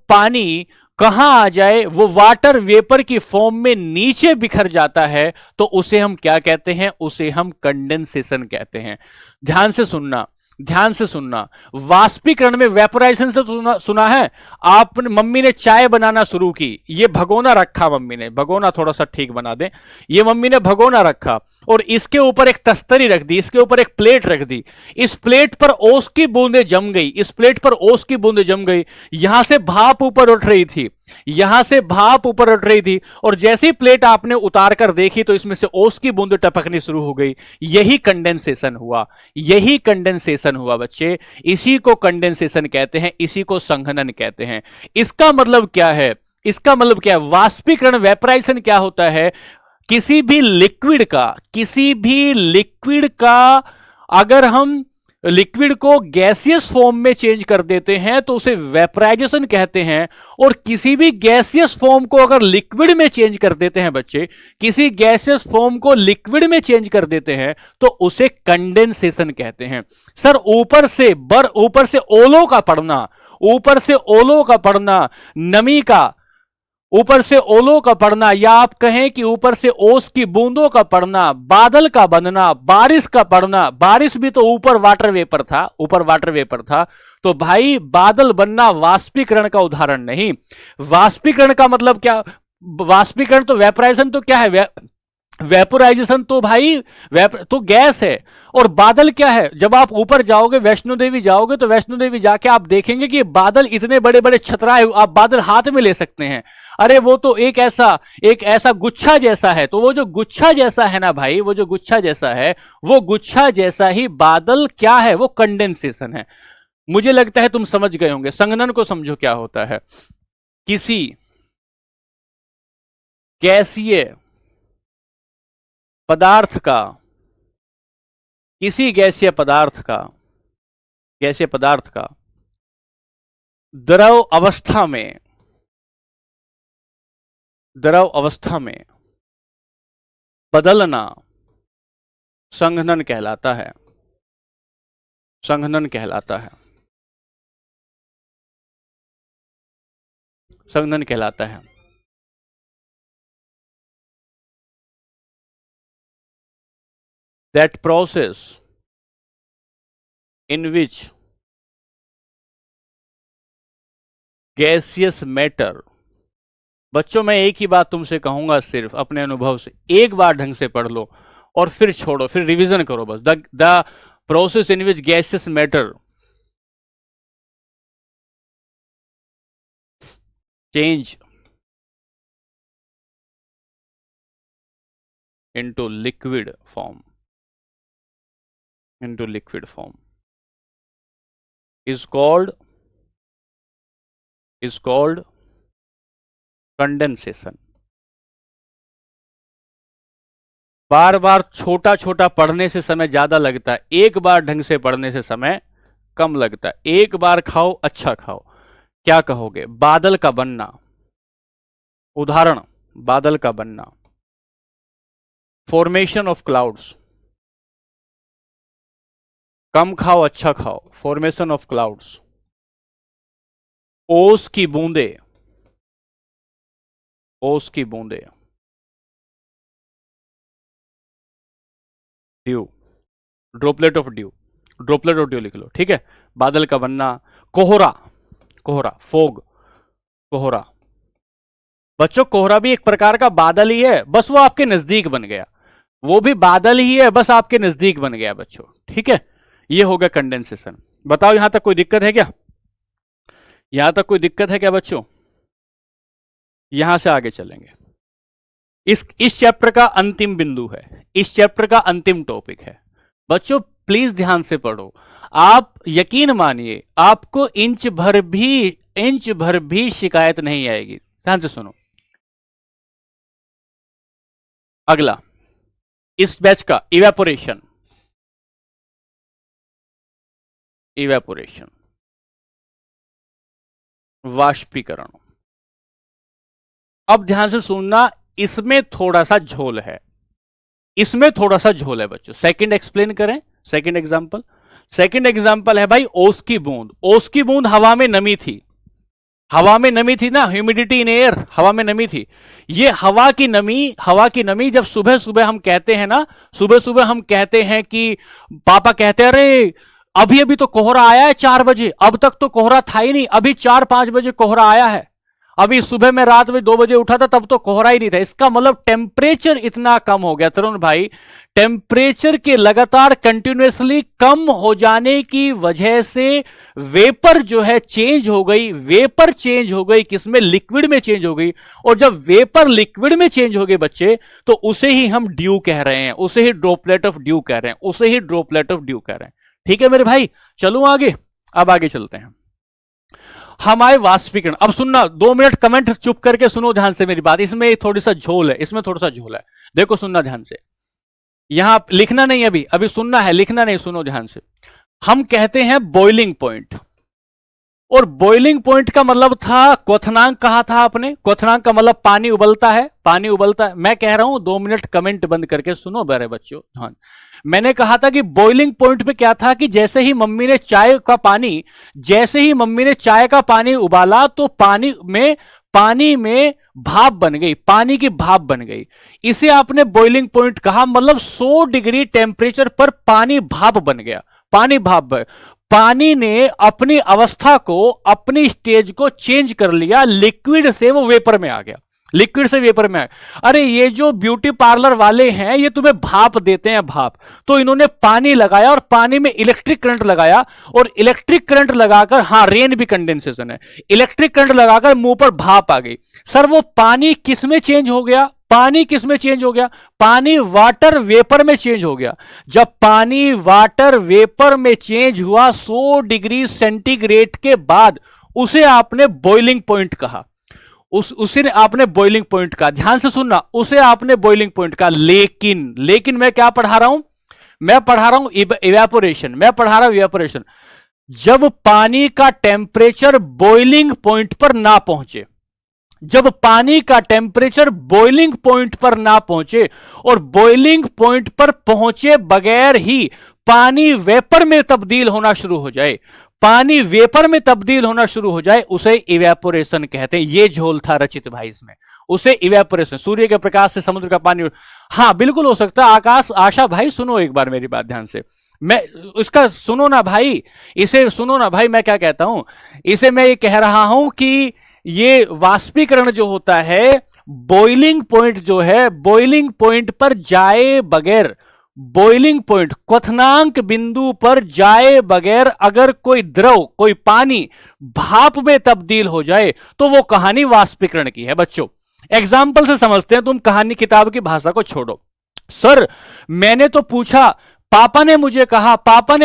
पानी कहां आ जाए, वो वाटर वेपर की फॉर्म में नीचे बिखर जाता है, तो उसे हम क्या कहते हैं? उसे हम कंडेंसेशन कहते हैं। ध्यान से सुनना, ध्यान से सुनना। वाष्पीकरण में, वेपोराइजेशन से सुना है आपने? मम्मी ने चाय बनाना शुरू की, ये भगोना रखा मम्मी ने, भगोना थोड़ा सा ठीक बना दे, ये मम्मी ने भगोना रखा और इसके ऊपर एक तस्तरी रख दी, इसके ऊपर एक प्लेट रख दी। इस प्लेट पर ओस की बूंदें जम गई, इस प्लेट पर ओस की बूंदें जम गई। यहां से भाप ऊपर उठ रही थी, यहां से भाप ऊपर उठ रही थी, और जैसी प्लेट आपने उतार कर देखी तो इसमें से ओस की बूंदें टपकनी शुरू हो गई। यही कंडेंसेशन हुआ, यही कंडेंसेशन हुआ बच्चे। इसी को कंडेंसेशन कहते हैं, इसी को संघनन कहते हैं। इसका मतलब क्या है? इसका मतलब क्या है? वाष्पीकरण, वेपराइजेशन क्या होता है? किसी भी लिक्विड का, किसी भी लिक्विड का अगर हम लिक्विड को गैसियस फॉर्म में चेंज कर देते हैं तो उसे वेपराइजेशन कहते हैं। और किसी भी गैसियस फॉर्म को अगर लिक्विड में चेंज कर देते हैं बच्चे, किसी गैसियस फॉर्म को लिक्विड में चेंज कर देते हैं तो उसे कंडेंसेशन कहते हैं। सर ऊपर से ओलों का पड़ना, ऊपर से ओलों का पड़ना, नमी का ऊपर से ओलों का पड़ना, या आप कहें कि ऊपर से ओस की बूंदों का पड़ना, बादल का बनना, बारिश का पड़ना। बारिश भी तो ऊपर वाटर वेपर था, ऊपर वाटर वेपर था। तो भाई बादल बनना वाष्पीकरण का उदाहरण नहीं। वाष्पीकरण का मतलब क्या? वाष्पीकरण तो, वेपराइजेशन तो क्या है? वेपोराइजेशन तो भाई तो गैस है। और बादल क्या है? जब आप ऊपर जाओगे, वैष्णो देवी जाओगे, तो वैष्णो देवी जाके आप देखेंगे कि बादल इतने बड़े बड़े छतराए, आप बादल हाथ में ले सकते हैं। अरे वो तो एक ऐसा गुच्छा जैसा है। तो वो जो गुच्छा जैसा है ना भाई, वो जो गुच्छा जैसा है, वो गुच्छा जैसा ही बादल क्या है? वो कंडेंसेशन है। मुझे लगता है तुम समझ गए होंगे। संघनन को समझो क्या होता है। किसी गैसीय पदार्थ का, किसी गैसीय पदार्थ का द्रव अवस्था में द्रव अवस्था में बदलना संघनन कहलाता है, संघनन कहलाता है, संघनन कहलाता है। That process in which gaseous matter, बच्चों मैं एक ही बात तुमसे कहूंगा सिर्फ अपने अनुभव से, एक बार ढंग से पढ़ लो और फिर छोड़ो, फिर रिवीजन करो बस। The process in which gases matter change into liquid form, into liquid form is called condensation। बार बार छोटा छोटा पढ़ने से समय ज्यादा लगता है, एक बार ढंग से पढ़ने से समय कम लगता है। एक बार खाओ अच्छा खाओ। क्या कहोगे? बादल का बनना, उदाहरण बादल का बनना, फॉर्मेशन ऑफ क्लाउड्स, कम खाओ अच्छा खाओ, फॉर्मेशन ऑफ क्लाउड्स, ओस की बूंदे, ओस की बूंदे, due, droplet of due, droplet of due लिख लो, ठीक है। बादल का बनना, कोहरा, कोहरा, फोग, कोहरा। बच्चों कोहरा भी एक प्रकार का बादल ही है, बस वो आपके नजदीक बन गया। वो भी बादल ही है, बस आपके नजदीक बन गया बच्चों, ठीक है। ये हो गया कंडेंसेशन। बताओ यहां तक कोई दिक्कत है क्या? यहां तक कोई दिक्कत है क्या बच्चों? यहां से आगे चलेंगे। इस चैप्टर का अंतिम बिंदु है, इस चैप्टर का अंतिम टॉपिक है। बच्चों प्लीज ध्यान से पढ़ो। आप यकीन मानिए आपको इंच भर भी शिकायत नहीं आएगी। ध्यान से सुनो। अगला इस बैच का इवेपोरेशन, इवेपोरेशन, वाष्पीकरण। अब ध्यान से सुनना, इसमें थोड़ा सा झोल है, इसमें थोड़ा सा झोल है बच्चों। सेकंड एक्सप्लेन करें, सेकंड एग्जांपल, सेकंड एग्जांपल है भाई ओस की बूंद। ओस की बूंद हवा में नमी थी, हवा में नमी थी ना, ह्यूमिडिटी इन एयर, हवा में नमी थी। ये हवा की नमी जब सुबह सुबह हम कहते हैं ना, सुबह सुबह हम कहते हैं कि पापा कहते हैं अरे अभी अभी तो कोहरा आया है 4 बजे, अब तक तो कोहरा था ही नहीं, अभी 4-5 बजे कोहरा आया है, अभी सुबह में रात में 2 बजे उठा था तब तो कोहरा ही नहीं था। इसका मतलब टेम्परेचर इतना कम हो गया तरुण भाई, टेम्परेचर के लगातार कंटिन्यूअसली कम हो जाने की वजह से वेपर जो है चेंज हो गई, वेपर चेंज हो गई, किसमें? लिक्विड में चेंज हो गई। और जब वेपर लिक्विड में चेंज हो गई बच्चे, तो उसे ही हम ड्यू कह रहे हैं, उसे ही ड्रॉपलेट ऑफ ड्यू कह रहे हैं, उसे ही ड्रॉपलेट ऑफ ड्यू कह रहे हैं। ठीक है मेरे भाई, चलो आगे। अब आगे चलते हैं। हमारे वाष्पीकरण। अब सुनना, 2 मिनट कमेंट चुप करके सुनो ध्यान से मेरी बात, इसमें थोड़ी सा झोल है, इसमें थोड़ा सा झोल है। देखो सुनना ध्यान से, यहां लिखना नहीं, अभी अभी सुनना है, लिखना नहीं, सुनो ध्यान से। हम कहते हैं बॉइलिंग पॉइंट, और बॉइलिंग पॉइंट का मतलब था क्वथनांक। कहा था आपने? क्वथनांक का मतलब पानी उबलता है, पानी उबलता है। मैं कह रहा हूं 2 मिनट कमेंट बंद करके सुनो मेरे बच्चों। हाँ, मैंने कहा था कि बॉइलिंग पॉइंट पे क्या था कि जैसे ही मम्मी ने चाय का पानी उबाला तो पानी में भाप बन गई, पानी की भाप बन गई। इसे आपने बॉइलिंग पॉइंट कहा, मतलब 100 डिग्री टेम्परेचर पर पानी भाप बन गया, पानी भाप। पानी ने अपनी अवस्था को, अपनी स्टेज को चेंज कर लिया, लिक्विड से वो वेपर में आ गया, लिक्विड से वेपर में आ गया। अरे ये जो ब्यूटी पार्लर वाले हैं ये तुम्हें भाप देते हैं, भाप। तो इन्होंने पानी लगाया और पानी में इलेक्ट्रिक करंट लगाया, और इलेक्ट्रिक करंट लगाकर, हाँ रेन भी कंडेंसेशन है, इलेक्ट्रिक करंट लगाकर मुंह पर भाप आ गई। सर वो पानी किस में चेंज हो गया? पानी किस में चेंज हो गया? पानी वाटर वेपर में चेंज हो गया। जब पानी वाटर वेपर में चेंज हुआ 100 डिग्री सेंटीग्रेड के बाद, उसे आपने बॉइलिंग पॉइंट कहा, उसे आपने बॉइलिंग पॉइंट कहा। ध्यान से सुनना, उसे आपने बॉइलिंग पॉइंट कहा। लेकिन मैं क्या पढ़ा रहा हूं? मैं पढ़ा रहा हूं इवेपोरेशन, मैं पढ़ा रहा हूं इवेपोरेशन। जब पानी का टेम्परेचर बॉइलिंग पॉइंट पर ना पहुंचे, जब पानी का टेम्परेचर बॉइलिंग पॉइंट पर ना पहुंचे और बॉइलिंग पॉइंट पर पहुंचे बगैर ही पानी वेपर में तब्दील होना शुरू हो जाए, पानी वेपर में तब्दील होना शुरू हो जाए, उसे इवेपोरेशन कहते हैं। ये झोल था रचित भाई इसमें, उसे इवेपोरेशन, सूर्य के प्रकाश से समुद्र का पानी। हाँ बिल्कुल हो सकता है। आकाश, आशा भाई सुनो एक बार मेरी बात ध्यान से, मैं उसका सुनो ना भाई, इसे सुनो ना भाई, मैं क्या कहता हूं, इसे मैं ये कह रहा हूं कि ये वाष्पीकरण जो होता है, बॉइलिंग पॉइंट जो है, बॉइलिंग पॉइंट पर जाए बगैर, बॉइलिंग पॉइंट क्वथनांक बिंदु पर जाए बगैर अगर कोई द्रव, कोई पानी भाप में तब्दील हो जाए तो वो कहानी वाष्पीकरण की है बच्चों। एग्जाम्पल से समझते हैं, तुम कहानी किताब की भाषा को छोड़ो। सर मैंने तो पूछा, पापा ने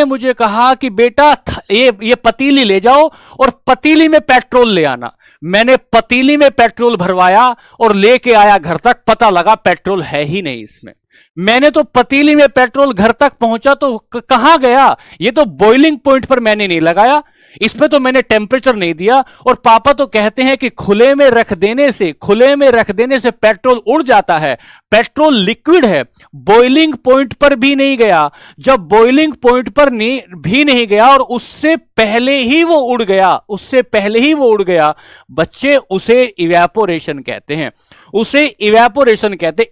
मुझे कहा कि बेटा ये पतीली ले जाओ और पतीली में पेट्रोल ले आना। मैंने पतीली में पेट्रोल भरवाया और लेके आया घर तक, पता लगा पेट्रोल है ही नहीं इसमें। मैंने तो पतीली में पेट्रोल घर तक पहुंचा तो कहां गया, ये तो बॉइलिंग पॉइंट पर मैंने नहीं लगाया, इस पे तो मैंने टेम्परेचर नहीं दिया। और पापा तो कहते हैं कि खुले में रख देने से पेट्रोल उड़ जाता है। पेट्रोल लिक्विड है, बॉइलिंग पॉइंट पर भी नहीं गया। जब बॉइलिंग पॉइंट पर भी नहीं गया और उससे पहले ही वो उड़ गया, बच्चे उसे इवेपोरेशन कहते हैं,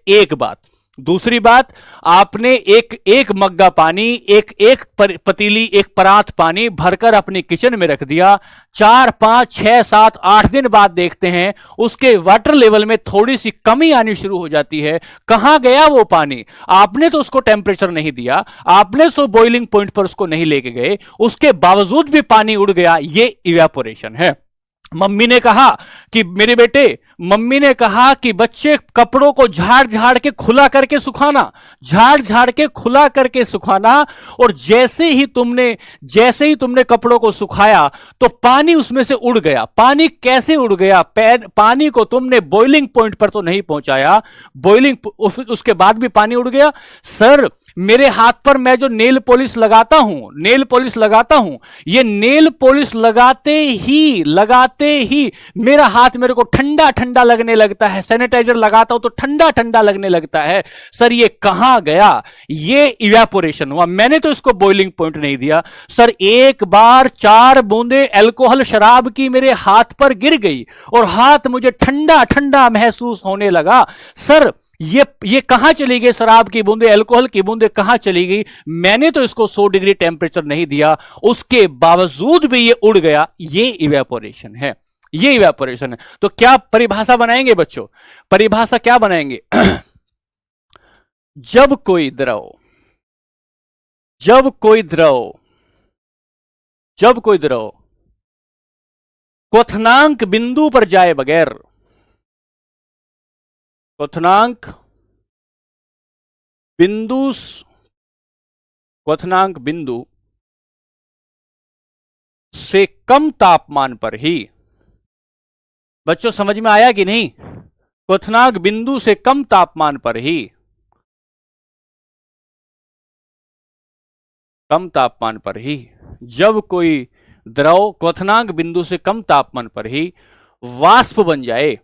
एक बात। दूसरी बात, आपने एक मग्गा पानी, एक पतीली, एक परात पानी भरकर अपनी किचन में रख दिया। 4 5 6 7 8 दिन बाद देखते हैं उसके वाटर लेवल में थोड़ी सी कमी आनी शुरू हो जाती है। कहां गया वो पानी? आपने तो उसको टेम्परेचर नहीं दिया, आपने सो बॉइलिंग पॉइंट पर उसको नहीं लेके गए, उसके बावजूद भी पानी उड़ गया। ये इवेपोरेशन है। मम्मी ने कहा कि मेरे बेटे, मम्मी ने कहा कि बच्चे कपड़ों को झाड़ झाड़ के खुला करके सुखाना, और जैसे ही तुमने कपड़ों को सुखाया तो पानी उसमें से उड़ गया। पानी कैसे उड़ गया? पानी को तुमने बॉइलिंग पॉइंट पर तो नहीं पहुंचाया, उसके बाद भी पानी उड़ गया। सर मेरे हाथ पर मैं जो नेल पॉलिश लगाता हूं, ये नेल पॉलिश लगाते ही मेरा हाथ मेरे को ठंडा ठंडा लगने लगता है, सैनिटाइजर लगाता हूं तो ठंडा ठंडा लगने लगता है। सर ये कहां गया? ये इवेपोरेशन हुआ, मैंने तो इसको बॉइलिंग पॉइंट नहीं दिया। सर एक बार 4 बूंदे अल्कोहल शराब की मेरे हाथ पर गिर गई और हाथ मुझे ठंडा ठंडा महसूस होने लगा। सर ये कहां चली गई? शराब की बूंदे, अल्कोहल की बूंदे कहां चली गई? मैंने तो इसको 100 डिग्री टेम्परेचर नहीं दिया, उसके बावजूद भी ये उड़ गया। ये इवेपोरेशन है, तो क्या परिभाषा बनाएंगे बच्चों? परिभाषा क्या बनाएंगे? जब कोई द्रव क्वथनांक बिंदु पर जाए बगैर, क्वथनांक बिंदु से कम तापमान पर ही, बच्चों समझ में आया कि नहीं? क्वथनांक बिंदु से कम तापमान पर ही जब कोई द्रव क्वथनांक बिंदु से कम तापमान पर ही वाष्प बन जाए।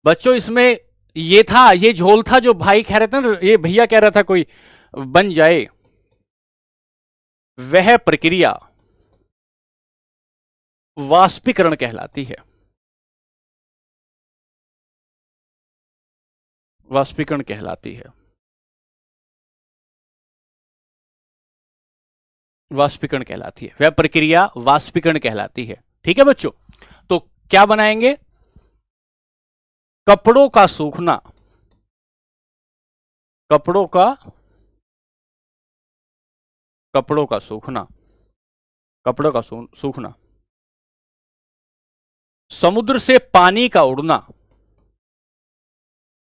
बच्चों इसमें ये झोल था जो भाई कह रहे थे ना, ये भैया कह रहा था कोई बन जाए, वह प्रक्रिया वाष्पीकरण कहलाती है। वाष्पीकरण कहलाती है। वह प्रक्रिया वाष्पीकरण कहलाती है। ठीक है बच्चों, तो क्या बनाएंगे? कपड़ों का सूखना, कपड़ों का सूखना, समुद्र से पानी का उड़ना।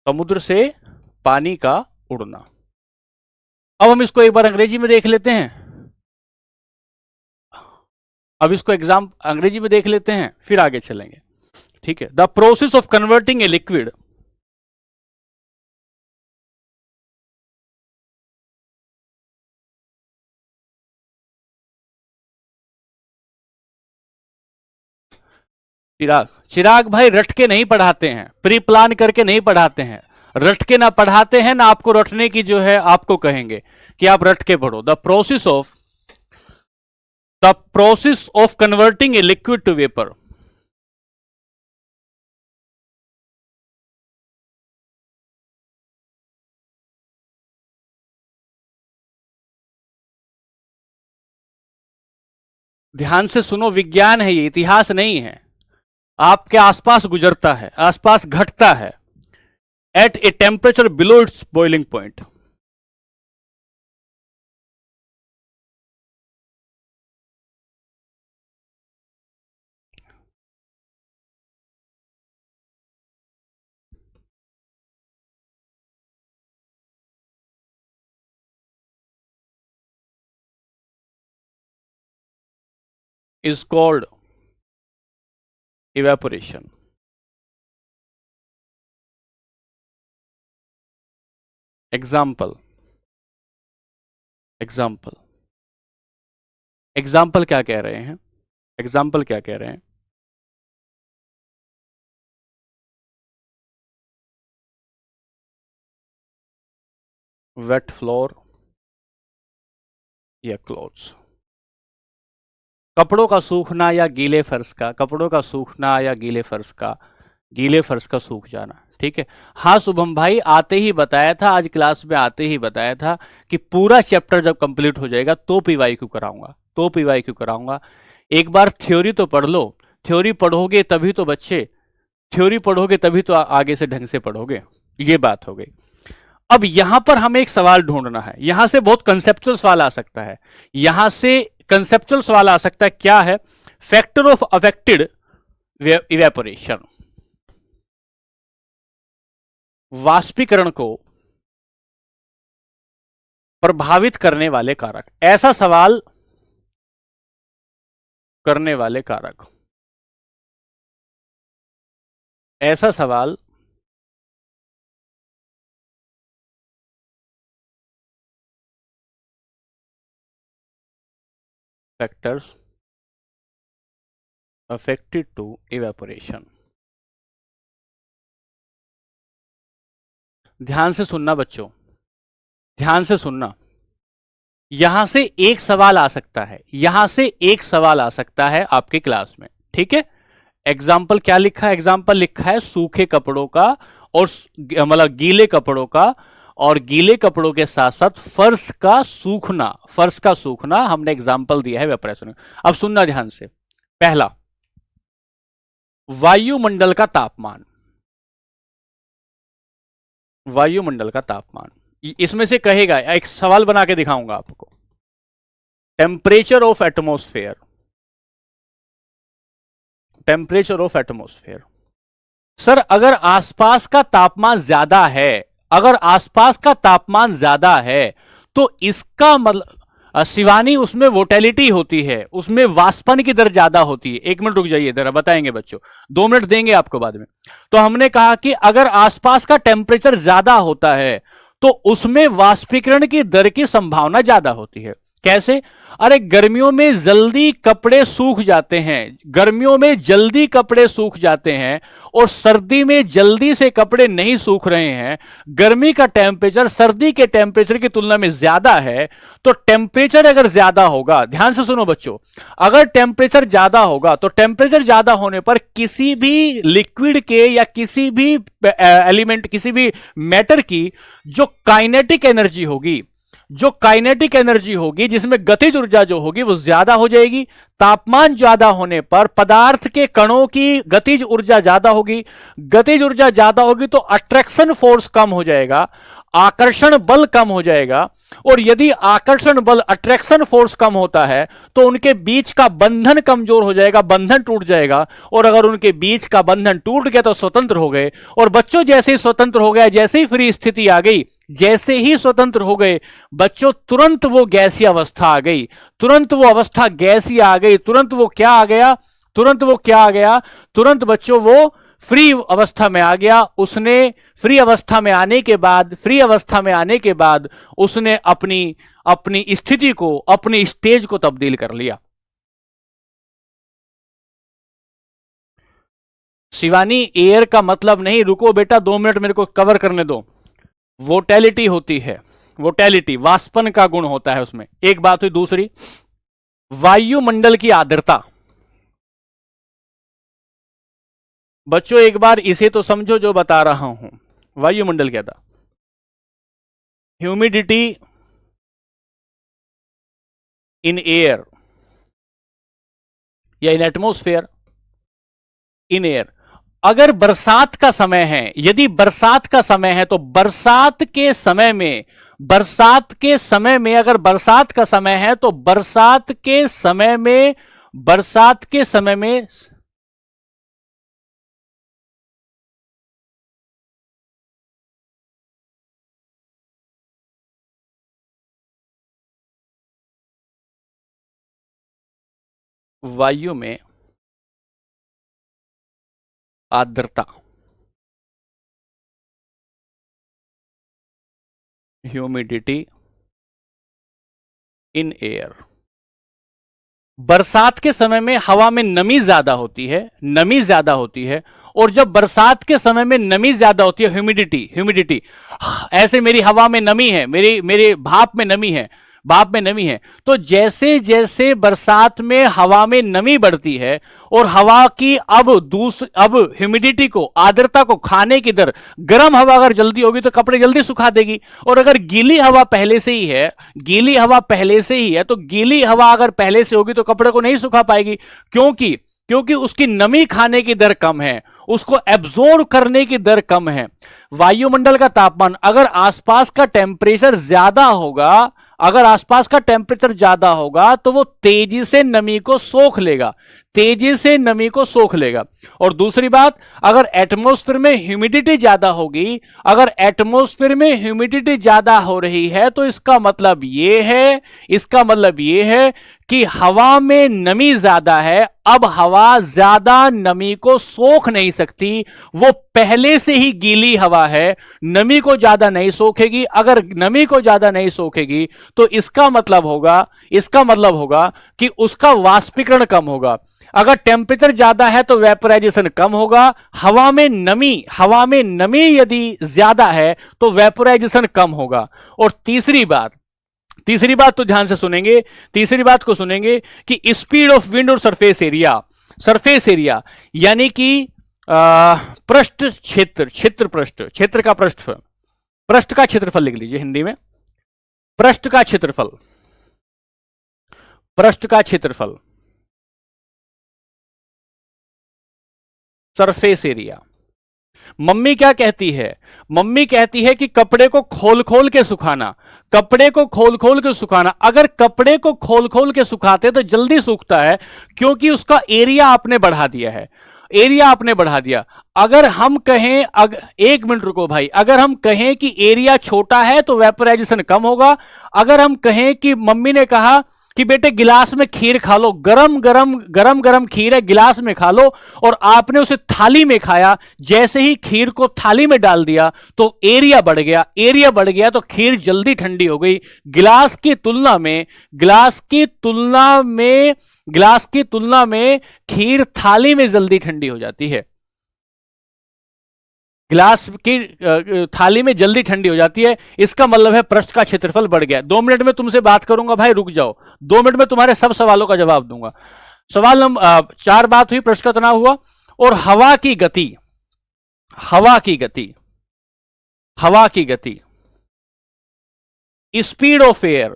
अब हम इसको एक बार अंग्रेजी में देख लेते हैं, अंग्रेजी में देख लेते हैं, फिर आगे चलेंगे। ठीक है। The process of converting a liquid, Chirag, Chirag भाई रट के नहीं पढ़ाते हैं, प्री प्लान करके नहीं पढ़ाते हैं, रट के ना पढ़ाते हैं ना आपको रटने की जो है आपको कहेंगे कि आप रट के पढ़ो। The process of converting a liquid to vapour ध्यान से सुनो, विज्ञान है ये, इतिहास नहीं है। आपके आसपास गुजरता है, आसपास घटता है at a temperature below its boiling point. Is called evaporation. Example, example, example क्या कह रहे हैं, एग्जाम्पल क्या कह रहे हैं? वेट फ्लोर या क्लोथ्स, कपड़ों का सूखना या गीले फर्श का, कपड़ों का सूखना या गीले फर्श का, गीले फर्श का सूख जाना। ठीक है। हाँ शुभम भाई, आते ही बताया था, आज क्लास में आते ही बताया था कि पूरा चैप्टर जब कंप्लीट हो जाएगा तो पीवाईक्यू कराऊंगा, तो पीवाईक्यू कराऊंगा। एक बार थ्योरी तो पढ़ लो, थ्योरी पढ़ोगे तभी तो बच्चे, थ्योरी पढ़ोगे तभी तो आगे से ढंग से पढ़ोगे, ये बात हो गई। अब यहां पर हमें एक सवाल ढूंढना है, यहां से बहुत कंसेप्चुअल सवाल आ सकता है, यहां से कंसेप्चुअल सवाल आ सकता है। क्या है? फैक्टर ऑफ अफेक्टेड इवेपोरेशन, वाष्पीकरण को प्रभावित करने वाले कारक, ऐसा सवाल करने वाले कारक, ऐसा सवाल फैक्टर्स अफेक्टेड टू इवेपोरेशन। ध्यान से सुनना बच्चों, ध्यान से सुनना, यहां से एक सवाल आ सकता है, यहां से एक सवाल आ सकता है आपके क्लास में। ठीक है। एग्जाम्पल क्या लिखा है? एग्जाम्पल लिखा है सूखे कपड़ों का और मतलब गीले कपड़ों का, और गीले कपड़ों के साथ साथ फर्श का सूखना, फर्श का सूखना हमने एग्जाम्पल दिया है वेपरेशन। अब सुनना ध्यान से। पहला, वायुमंडल का तापमान, वायुमंडल का तापमान, इसमें से कहेगा, एक सवाल बना के दिखाऊंगा आपको। Temperature of atmosphere, temperature of atmosphere. Sir अगर आसपास का तापमान ज्यादा है, अगर आसपास का तापमान ज्यादा है तो इसका मतलब शिवानी उसमें वोटेलिटी होती है, उसमें वाष्पन की दर ज्यादा होती है। एक मिनट रुक जाइए, जरा बताएंगे बच्चों, 2 मिनट देंगे आपको बाद में। तो हमने कहा कि अगर आसपास का टेम्परेचर ज्यादा होता है तो उसमें वाष्पीकरण की दर की संभावना ज्यादा होती है। कैसे? अरे गर्मियों में जल्दी कपड़े सूख जाते हैं, गर्मियों में जल्दी कपड़े सूख जाते हैं, और सर्दी में जल्दी से कपड़े नहीं सूख रहे हैं। गर्मी का टेम्परेचर सर्दी के टेम्परेचर की तुलना में ज्यादा है, तो टेम्परेचर अगर ज्यादा होगा, ध्यान से सुनो बच्चों, अगर टेम्परेचर ज्यादा होगा तो टेम्परेचर ज्यादा होने पर किसी भी लिक्विड के या किसी भी एलिमेंट, किसी भी मैटर की जो काइनेटिक एनर्जी होगी, जो काइनेटिक एनर्जी होगी, जिसमें गतिज ऊर्जा जो होगी वो ज्यादा हो जाएगी। तापमान ज्यादा होने पर पदार्थ के कणों की गतिज ऊर्जा ज्यादा होगी, गतिज ऊर्जा ज्यादा होगी तो अट्रैक्शन फोर्स कम हो जाएगा, आकर्षण बल कम हो जाएगा, और यदि आकर्षण बल, अट्रैक्शन फोर्स कम होता है तो उनके बीच का बंधन कमजोर हो जाएगा, बंधन टूट जाएगा, और अगर उनके बीच का बंधन टूट गया तो स्वतंत्र हो गए। और बच्चों जैसे ही स्वतंत्र हो गया, जैसे ही फ्री स्थिति आ गई, जैसे ही स्वतंत्र हो गए बच्चों, तुरंत वो गैसीय अवस्था आ गई, तुरंत वो अवस्था गैसीय आ गई, तुरंत वो क्या आ गया, तुरंत वो क्या आ गया, तुरंत बच्चों वो फ्री अवस्था में आ गया। उसने फ्री अवस्था में आने के बाद, फ्री अवस्था में आने के बाद उसने अपनी अपनी स्थिति को, अपनी स्टेज को तब्दील कर लिया। शिवानी, एयर का मतलब नहीं, रुको बेटा 2 मिनट मेरे को कवर करने दो। वोटैलिटी होती है, वोटैलिटी वाष्पन का गुण होता है उसमें, एक बात हुई। दूसरी, वायुमंडल की आर्द्रता। बच्चों एक बार इसे तो समझो जो बता रहा हूं। वायुमंडल क्या था? ह्यूमिडिटी इन एयर या इन एटमोस्फेयर, इन एयर। अगर बरसात का समय है, यदि बरसात का समय है तो बरसात के समय में, बरसात के समय में, अगर बरसात का समय है तो बरसात के समय में, बरसात के समय में वायु में आर्द्रता, ह्यूमिडिटी इन एयर। बरसात के समय में हवा में नमी ज्यादा होती है, नमी ज्यादा होती है। और जब बरसात के समय में नमी ज्यादा होती है, ह्यूमिडिटी, ह्यूमिडिटी, ऐसे मेरी हवा में नमी है, मेरी मेरे भाप में नमी है, भाप में नमी है, तो जैसे जैसे बरसात में हवा में नमी बढ़ती है और हवा की अब ह्यूमिडिटी को, आर्द्रता को खाने की दर, गर्म हवा अगर जल्दी होगी तो कपड़े जल्दी सुखा देगी। और अगर गीली हवा पहले से ही है, गीली हवा पहले से ही है, तो गीली हवा अगर पहले से होगी तो कपड़े को नहीं सुखा पाएगी। क्योंकि क्योंकि उसकी नमी खाने की दर कम है, उसको एब्जॉर्ब करने की दर कम है। वायुमंडल का तापमान, अगर आसपास का टेम्परेचर ज्यादा होगा, अगर आसपास का टेम्परेचर ज्यादा होगा तो वो तेजी से नमी को सोख लेगा, तेजी से नमी को सोख लेगा। और दूसरी बात, अगर एटमॉस्फेयर में ह्यूमिडिटी ज्यादा होगी, अगर एटमॉस्फेयर में ह्यूमिडिटी ज्यादा हो रही है तो इसका मतलब यह है, इसका मतलब यह है कि हवा में नमी ज्यादा है। अब हवा ज्यादा नमी को सोख नहीं सकती, वो पहले से ही गीली हवा है, नमी को ज्यादा नहीं सोखेगी। अगर नमी को ज्यादा नहीं सोखेगी तो इसका मतलब होगा कि उसका वाष्पीकरण कम होगा। अगर टेम्परेचर ज्यादा है तो वेपोराइजेशन कम होगा। हवा में नमी यदि ज्यादा है तो वेपोराइजेशन कम होगा। और तीसरी बात तो ध्यान से सुनेंगे, तीसरी बात को सुनेंगे कि स्पीड ऑफ विंड और सरफेस एरिया यानी कि पृष्ठ क्षेत्र, क्षेत्र का पृष्ठफल, पृष्ठ का क्षेत्रफल लिख लीजिए हिंदी में, पृष्ठ का क्षेत्रफल, पृष्ठ का क्षेत्रफल, सरफेस एरिया। मम्मी क्या कहती है? मम्मी कहती है कि कपड़े को खोल खोल के सुखाना, कपड़े को खोल खोल के सुखाना। अगर कपड़े को खोल खोल के सुखाते तो जल्दी सूखता है, क्योंकि उसका एरिया आपने बढ़ा दिया है, एरिया आपने बढ़ा दिया। अगर हम कहें, एक मिनट रुको भाई, अगर हम कहें कि एरिया छोटा है तो वेपोराइजेशन कम होगा। अगर हम कहें कि मम्मी ने कहा कि बेटे गिलास में खीर खा लो, गरम गरम खीर है, गिलास में खा लो, और आपने उसे थाली में खाया, जैसे ही खीर को थाली में डाल दिया तो एरिया बढ़ गया, एरिया बढ़ गया तो खीर जल्दी ठंडी हो गई। गिलास की तुलना में खीर थाली में जल्दी ठंडी हो जाती है, गिलास की थाली में जल्दी ठंडी हो जाती है। इसका मतलब है पृष्ठ का क्षेत्रफल बढ़ गया। 2 मिनट में तुमसे बात करूंगा भाई, रुक जाओ, 2 मिनट में तुम्हारे सब सवालों का जवाब दूंगा। सवाल नंबर 4 बात हुई, पृष्ठ का तनाव हुआ। और हवा की गति, स्पीड ऑफ एयर,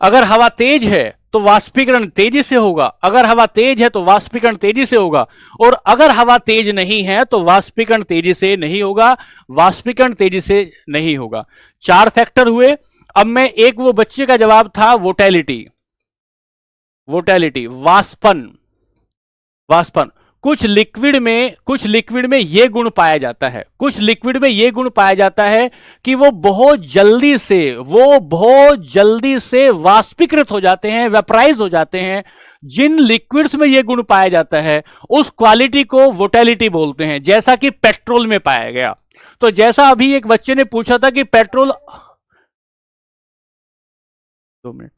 अगर हवा तेज है तो वाष्पीकरण तेजी से होगा, अगर हवा तेज है तो वाष्पीकरण तेजी से होगा, और अगर हवा तेज नहीं है तो वाष्पीकरण तेजी से नहीं होगा, वाष्पीकरण तेजी से नहीं होगा। 4 फैक्टर हुए। अब मैं एक, वो बच्चे का जवाब था वोटैलिटी, वाष्पन, कुछ लिक्विड में यह गुण पाया जाता है, कि वो बहुत जल्दी से वाष्पीकृत हो जाते हैं, वेपराइज हो जाते हैं। जिन लिक्विड्स में यह गुण पाया जाता है उस क्वालिटी को वोटैलिटी बोलते हैं, जैसा कि पेट्रोल में पाया गया। तो जैसा अभी एक बच्चे ने पूछा था कि पेट्रोल, 2 मिनट,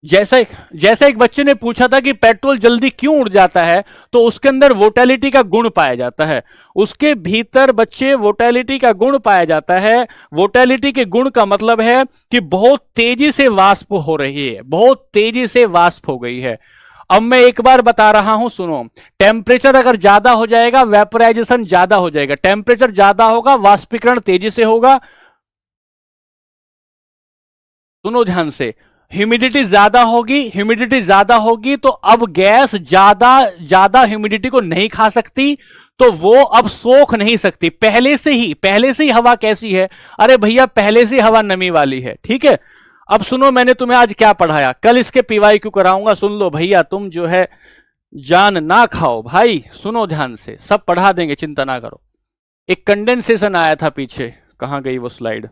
जैसा एक बच्चे ने पूछा था कि पेट्रोल जल्दी क्यों उड़ जाता है, तो उसके अंदर वोटेलिटी का गुण पाया जाता है। उसके भीतर बच्चे वोटेलिटी का गुण पाया जाता है। वोटेलिटी के गुण का मतलब है कि बहुत तेजी से वाष्प हो रही है, बहुत तेजी से वाष्प हो गई है। अब मैं एक बार बता रहा हूं, सुनो। टेम्परेचर अगर ज्यादा हो जाएगा, वेपराइजेशन ज्यादा हो जाएगा। टेम्परेचर ज्यादा होगा, वाष्पीकरण तेजी से होगा। सुनो ध्यान से। ह्यूमिडिटी ज्यादा होगी तो अब गैस ज्यादा ह्यूमिडिटी को नहीं खा सकती, तो वो अब सोख नहीं सकती। पहले से ही हवा कैसी है? अरे भैया, पहले से हवा नमी वाली है, ठीक है। अब सुनो, मैंने तुम्हें आज क्या पढ़ाया, कल इसके पीवाईक्यू कराऊंगा, सुन लो भैया। तुम जो है जान ना खाओ भाई, सुनो ध्यान से, सब पढ़ा देंगे, चिंता ना करो। एक कंडेंसेशन आया था पीछे, कहां गई वो स्लाइड?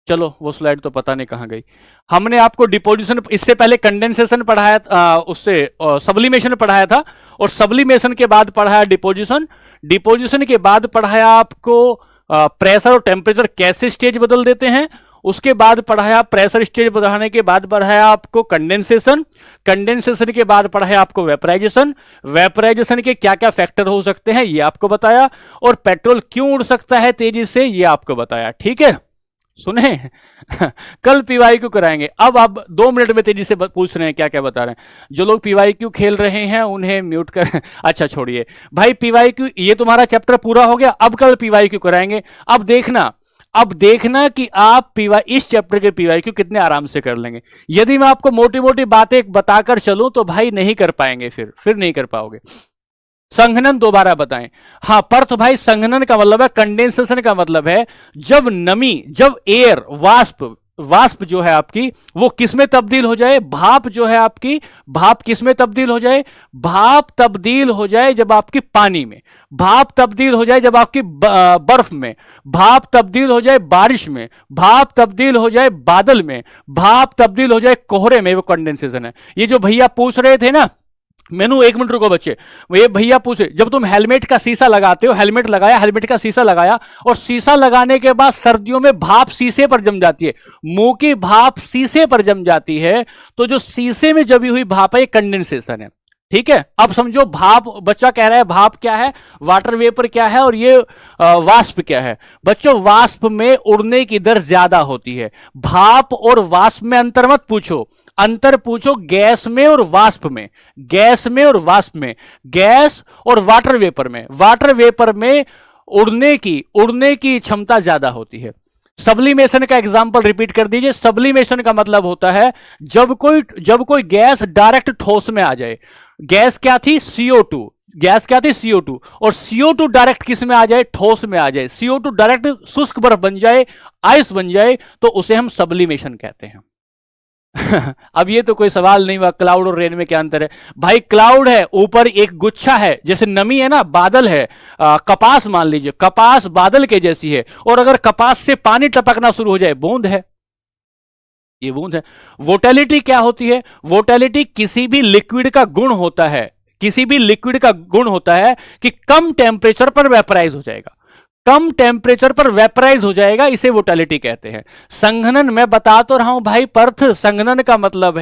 चलो, वो स्लाइड तो पता नहीं कहां गई। हमने आपको डिपोजिशन, इससे पहले कंडेंसेशन पढ़ाया, उससे सब्लिमेशन पढ़ाया था, और सब्लिमेशन के बाद पढ़ाया डिपोजिशन। डिपोजिशन के बाद पढ़ाया आपको प्रेशर और टेम्परेचर कैसे स्टेज बदल देते हैं। उसके बाद पढ़ाया प्रेशर स्टेज बढ़ाने के बाद पढ़ाया आपको कंडेंसेशन। कंडेंसेशन के बाद पढ़ाया आपको वेपराइजेशन। वेपराइजेशन के क्या क्या फैक्टर हो सकते हैं ये आपको बताया, और पेट्रोल क्यों उड़ सकता है तेजी से ये आपको बताया, ठीक है। सुने कल पीवाईक्यू कराएंगे। अब आप 2 मिनट में तेजी से पूछ रहे हैं क्या क्या बता रहे हैं। जो लोग पीवाईक्यू खेल रहे हैं उन्हें म्यूट कर अच्छा छोड़िए भाई, पीवाईक्यू ये तुम्हारा चैप्टर पूरा हो गया। अब कल पीवाईक्यू कराएंगे। अब देखना कि आप इस चैप्टर के पीवाईक्यू कितने आराम से कर लेंगे। यदि मैं आपको मोटी मोटी बातें बताकर चलूं तो भाई नहीं कर पाएंगे, फिर नहीं कर पाओगे। संघनन दोबारा बताएं। हाँ, पर तो भाई संघनन का मतलब है, कंडेंसेशन का मतलब है जब एयर वाष्प जो है आपकी, वो किस में तब्दील हो जाए? भाप जो है आपकी, भाप किस में तब्दील हो जाए? भाप तब्दील हो जाए जब आपकी पानी में, भाप तब्दील हो जाए जब आपकी बर्फ में, भाप तब्दील हो जाए बारिश में, भाप तब्दील हो जाए बादल में, भाप तब्दील हो जाए कोहरे में, वो कंडेंसेशन है। ये जो भैया पूछ रहे थे ना, मेनू 1 मिनट रुको बच्चे, ये भैया पूछे, जब तुम हेलमेट का शीशा लगाते हो, हेलमेट लगाया, हेलमेट का शीशा लगाया, और शीशा लगाने के बाद सर्दियों में भाप शीशे पर जम जाती है, मुंह की भाप शीशे पर जम जाती है, तो जो शीशे में जमी हुई भाप है ये कंडेंसेशन है, ठीक है। अब समझो भाप, बच्चा कह रहा है भाप क्या है, वाटर वेपर क्या है, और ये वाष्प क्या है। बच्चों, वाष्प में उड़ने की दर ज्यादा होती है। भाप और वाष्प में अंतर मत पूछो, अंतर पूछो गैस में और वाष्प में, गैस में और वाष्प में, गैस और वाटर वेपर में उड़ने की क्षमता ज्यादा होती है। सब्लिमेशन का एग्जांपल रिपीट कर दीजिए। सब्लिमेशन का मतलब होता है जब कोई गैस डायरेक्ट ठोस में आ जाए। गैस क्या थी? CO2। गैस क्या थी? CO2। और CO2 डायरेक्ट किस में आ जाए? ठोस में आ जाए। CO2 डायरेक्ट शुष्क बर्फ बन जाए, आइस बन जाए, तो उसे हम सब्लिमेशन कहते हैं। अब ये तो कोई सवाल नहीं हुआ, क्लाउड और रेन में क्या अंतर है? भाई क्लाउड है, ऊपर एक गुच्छा है, जैसे नमी है ना, बादल है, कपास मान लीजिए, कपास बादल के जैसी है, और अगर कपास से पानी टपकना शुरू हो जाए, बूंद है, ये बूंद है। वोटेलिटी क्या होती है? वोटेलिटी किसी भी लिक्विड का गुण होता है, किसी भी लिक्विड का गुण होता है कि कम टेम्परेचर पर वेपराइज हो जाएगा, कम टेम्परेचर पर वेपराइज हो जाएगा, इसे वोटेलिटी कहते हैं। संघनन मैं बता तो रहा हूं भाई, पर्थ, संघनन का मतलब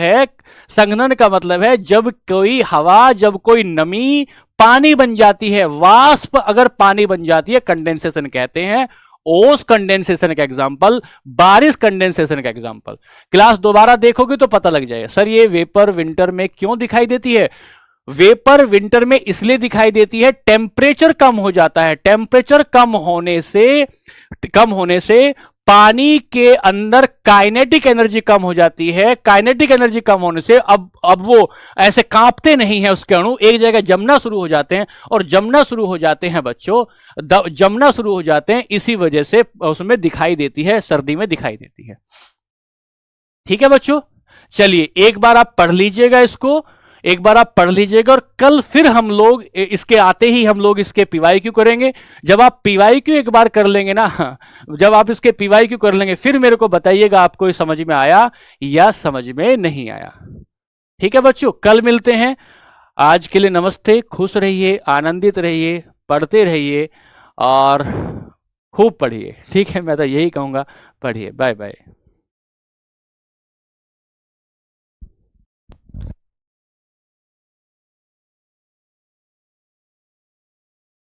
है जब कोई हवा, जब कोई नमी पानी बन जाती है, वाष्प अगर पानी बन जाती है, कंडेंसेशन कहते हैं। ओस कंडेंसेशन का एग्जांपल, बारिश कंडेंसेशन का एग्जांपल। क्लास दोबारा देखोगे तो पता लग जाएगा। सर ये वेपर विंटर में क्यों दिखाई देती है? वेपर विंटर में इसलिए दिखाई देती है, टेम्परेचर कम हो जाता है, टेम्परेचर कम होने से पानी के अंदर काइनेटिक एनर्जी कम हो जाती है। काइनेटिक एनर्जी कम होने से अब वो ऐसे कांपते नहीं है, उसके अणु एक जगह जमना शुरू हो जाते हैं, और जमना शुरू हो जाते हैं बच्चों, जमना शुरू हो जाते हैं, इसी वजह से उसमें दिखाई देती है, सर्दी में दिखाई देती है। ठीक है बच्चों, चलिए एक बार आप पढ़ लीजिएगा इसको, एक बार आप पढ़ लीजिएगा, और कल फिर हम लोग इसके आते ही हम लोग इसके पीवाईक्यू करेंगे। जब आप पीवाईक्यू एक बार कर लेंगे ना, जब आप इसके पीवाईक्यू कर लेंगे, फिर मेरे को बताइएगा आपको समझ में आया या समझ में नहीं आया। ठीक है बच्चों, कल मिलते हैं। आज के लिए नमस्ते, खुश रहिए, आनंदित रहिए, पढ़ते रहिए और खूब पढ़िए। ठीक है, मैं तो यही कहूंगा, पढ़िए। Bye bye.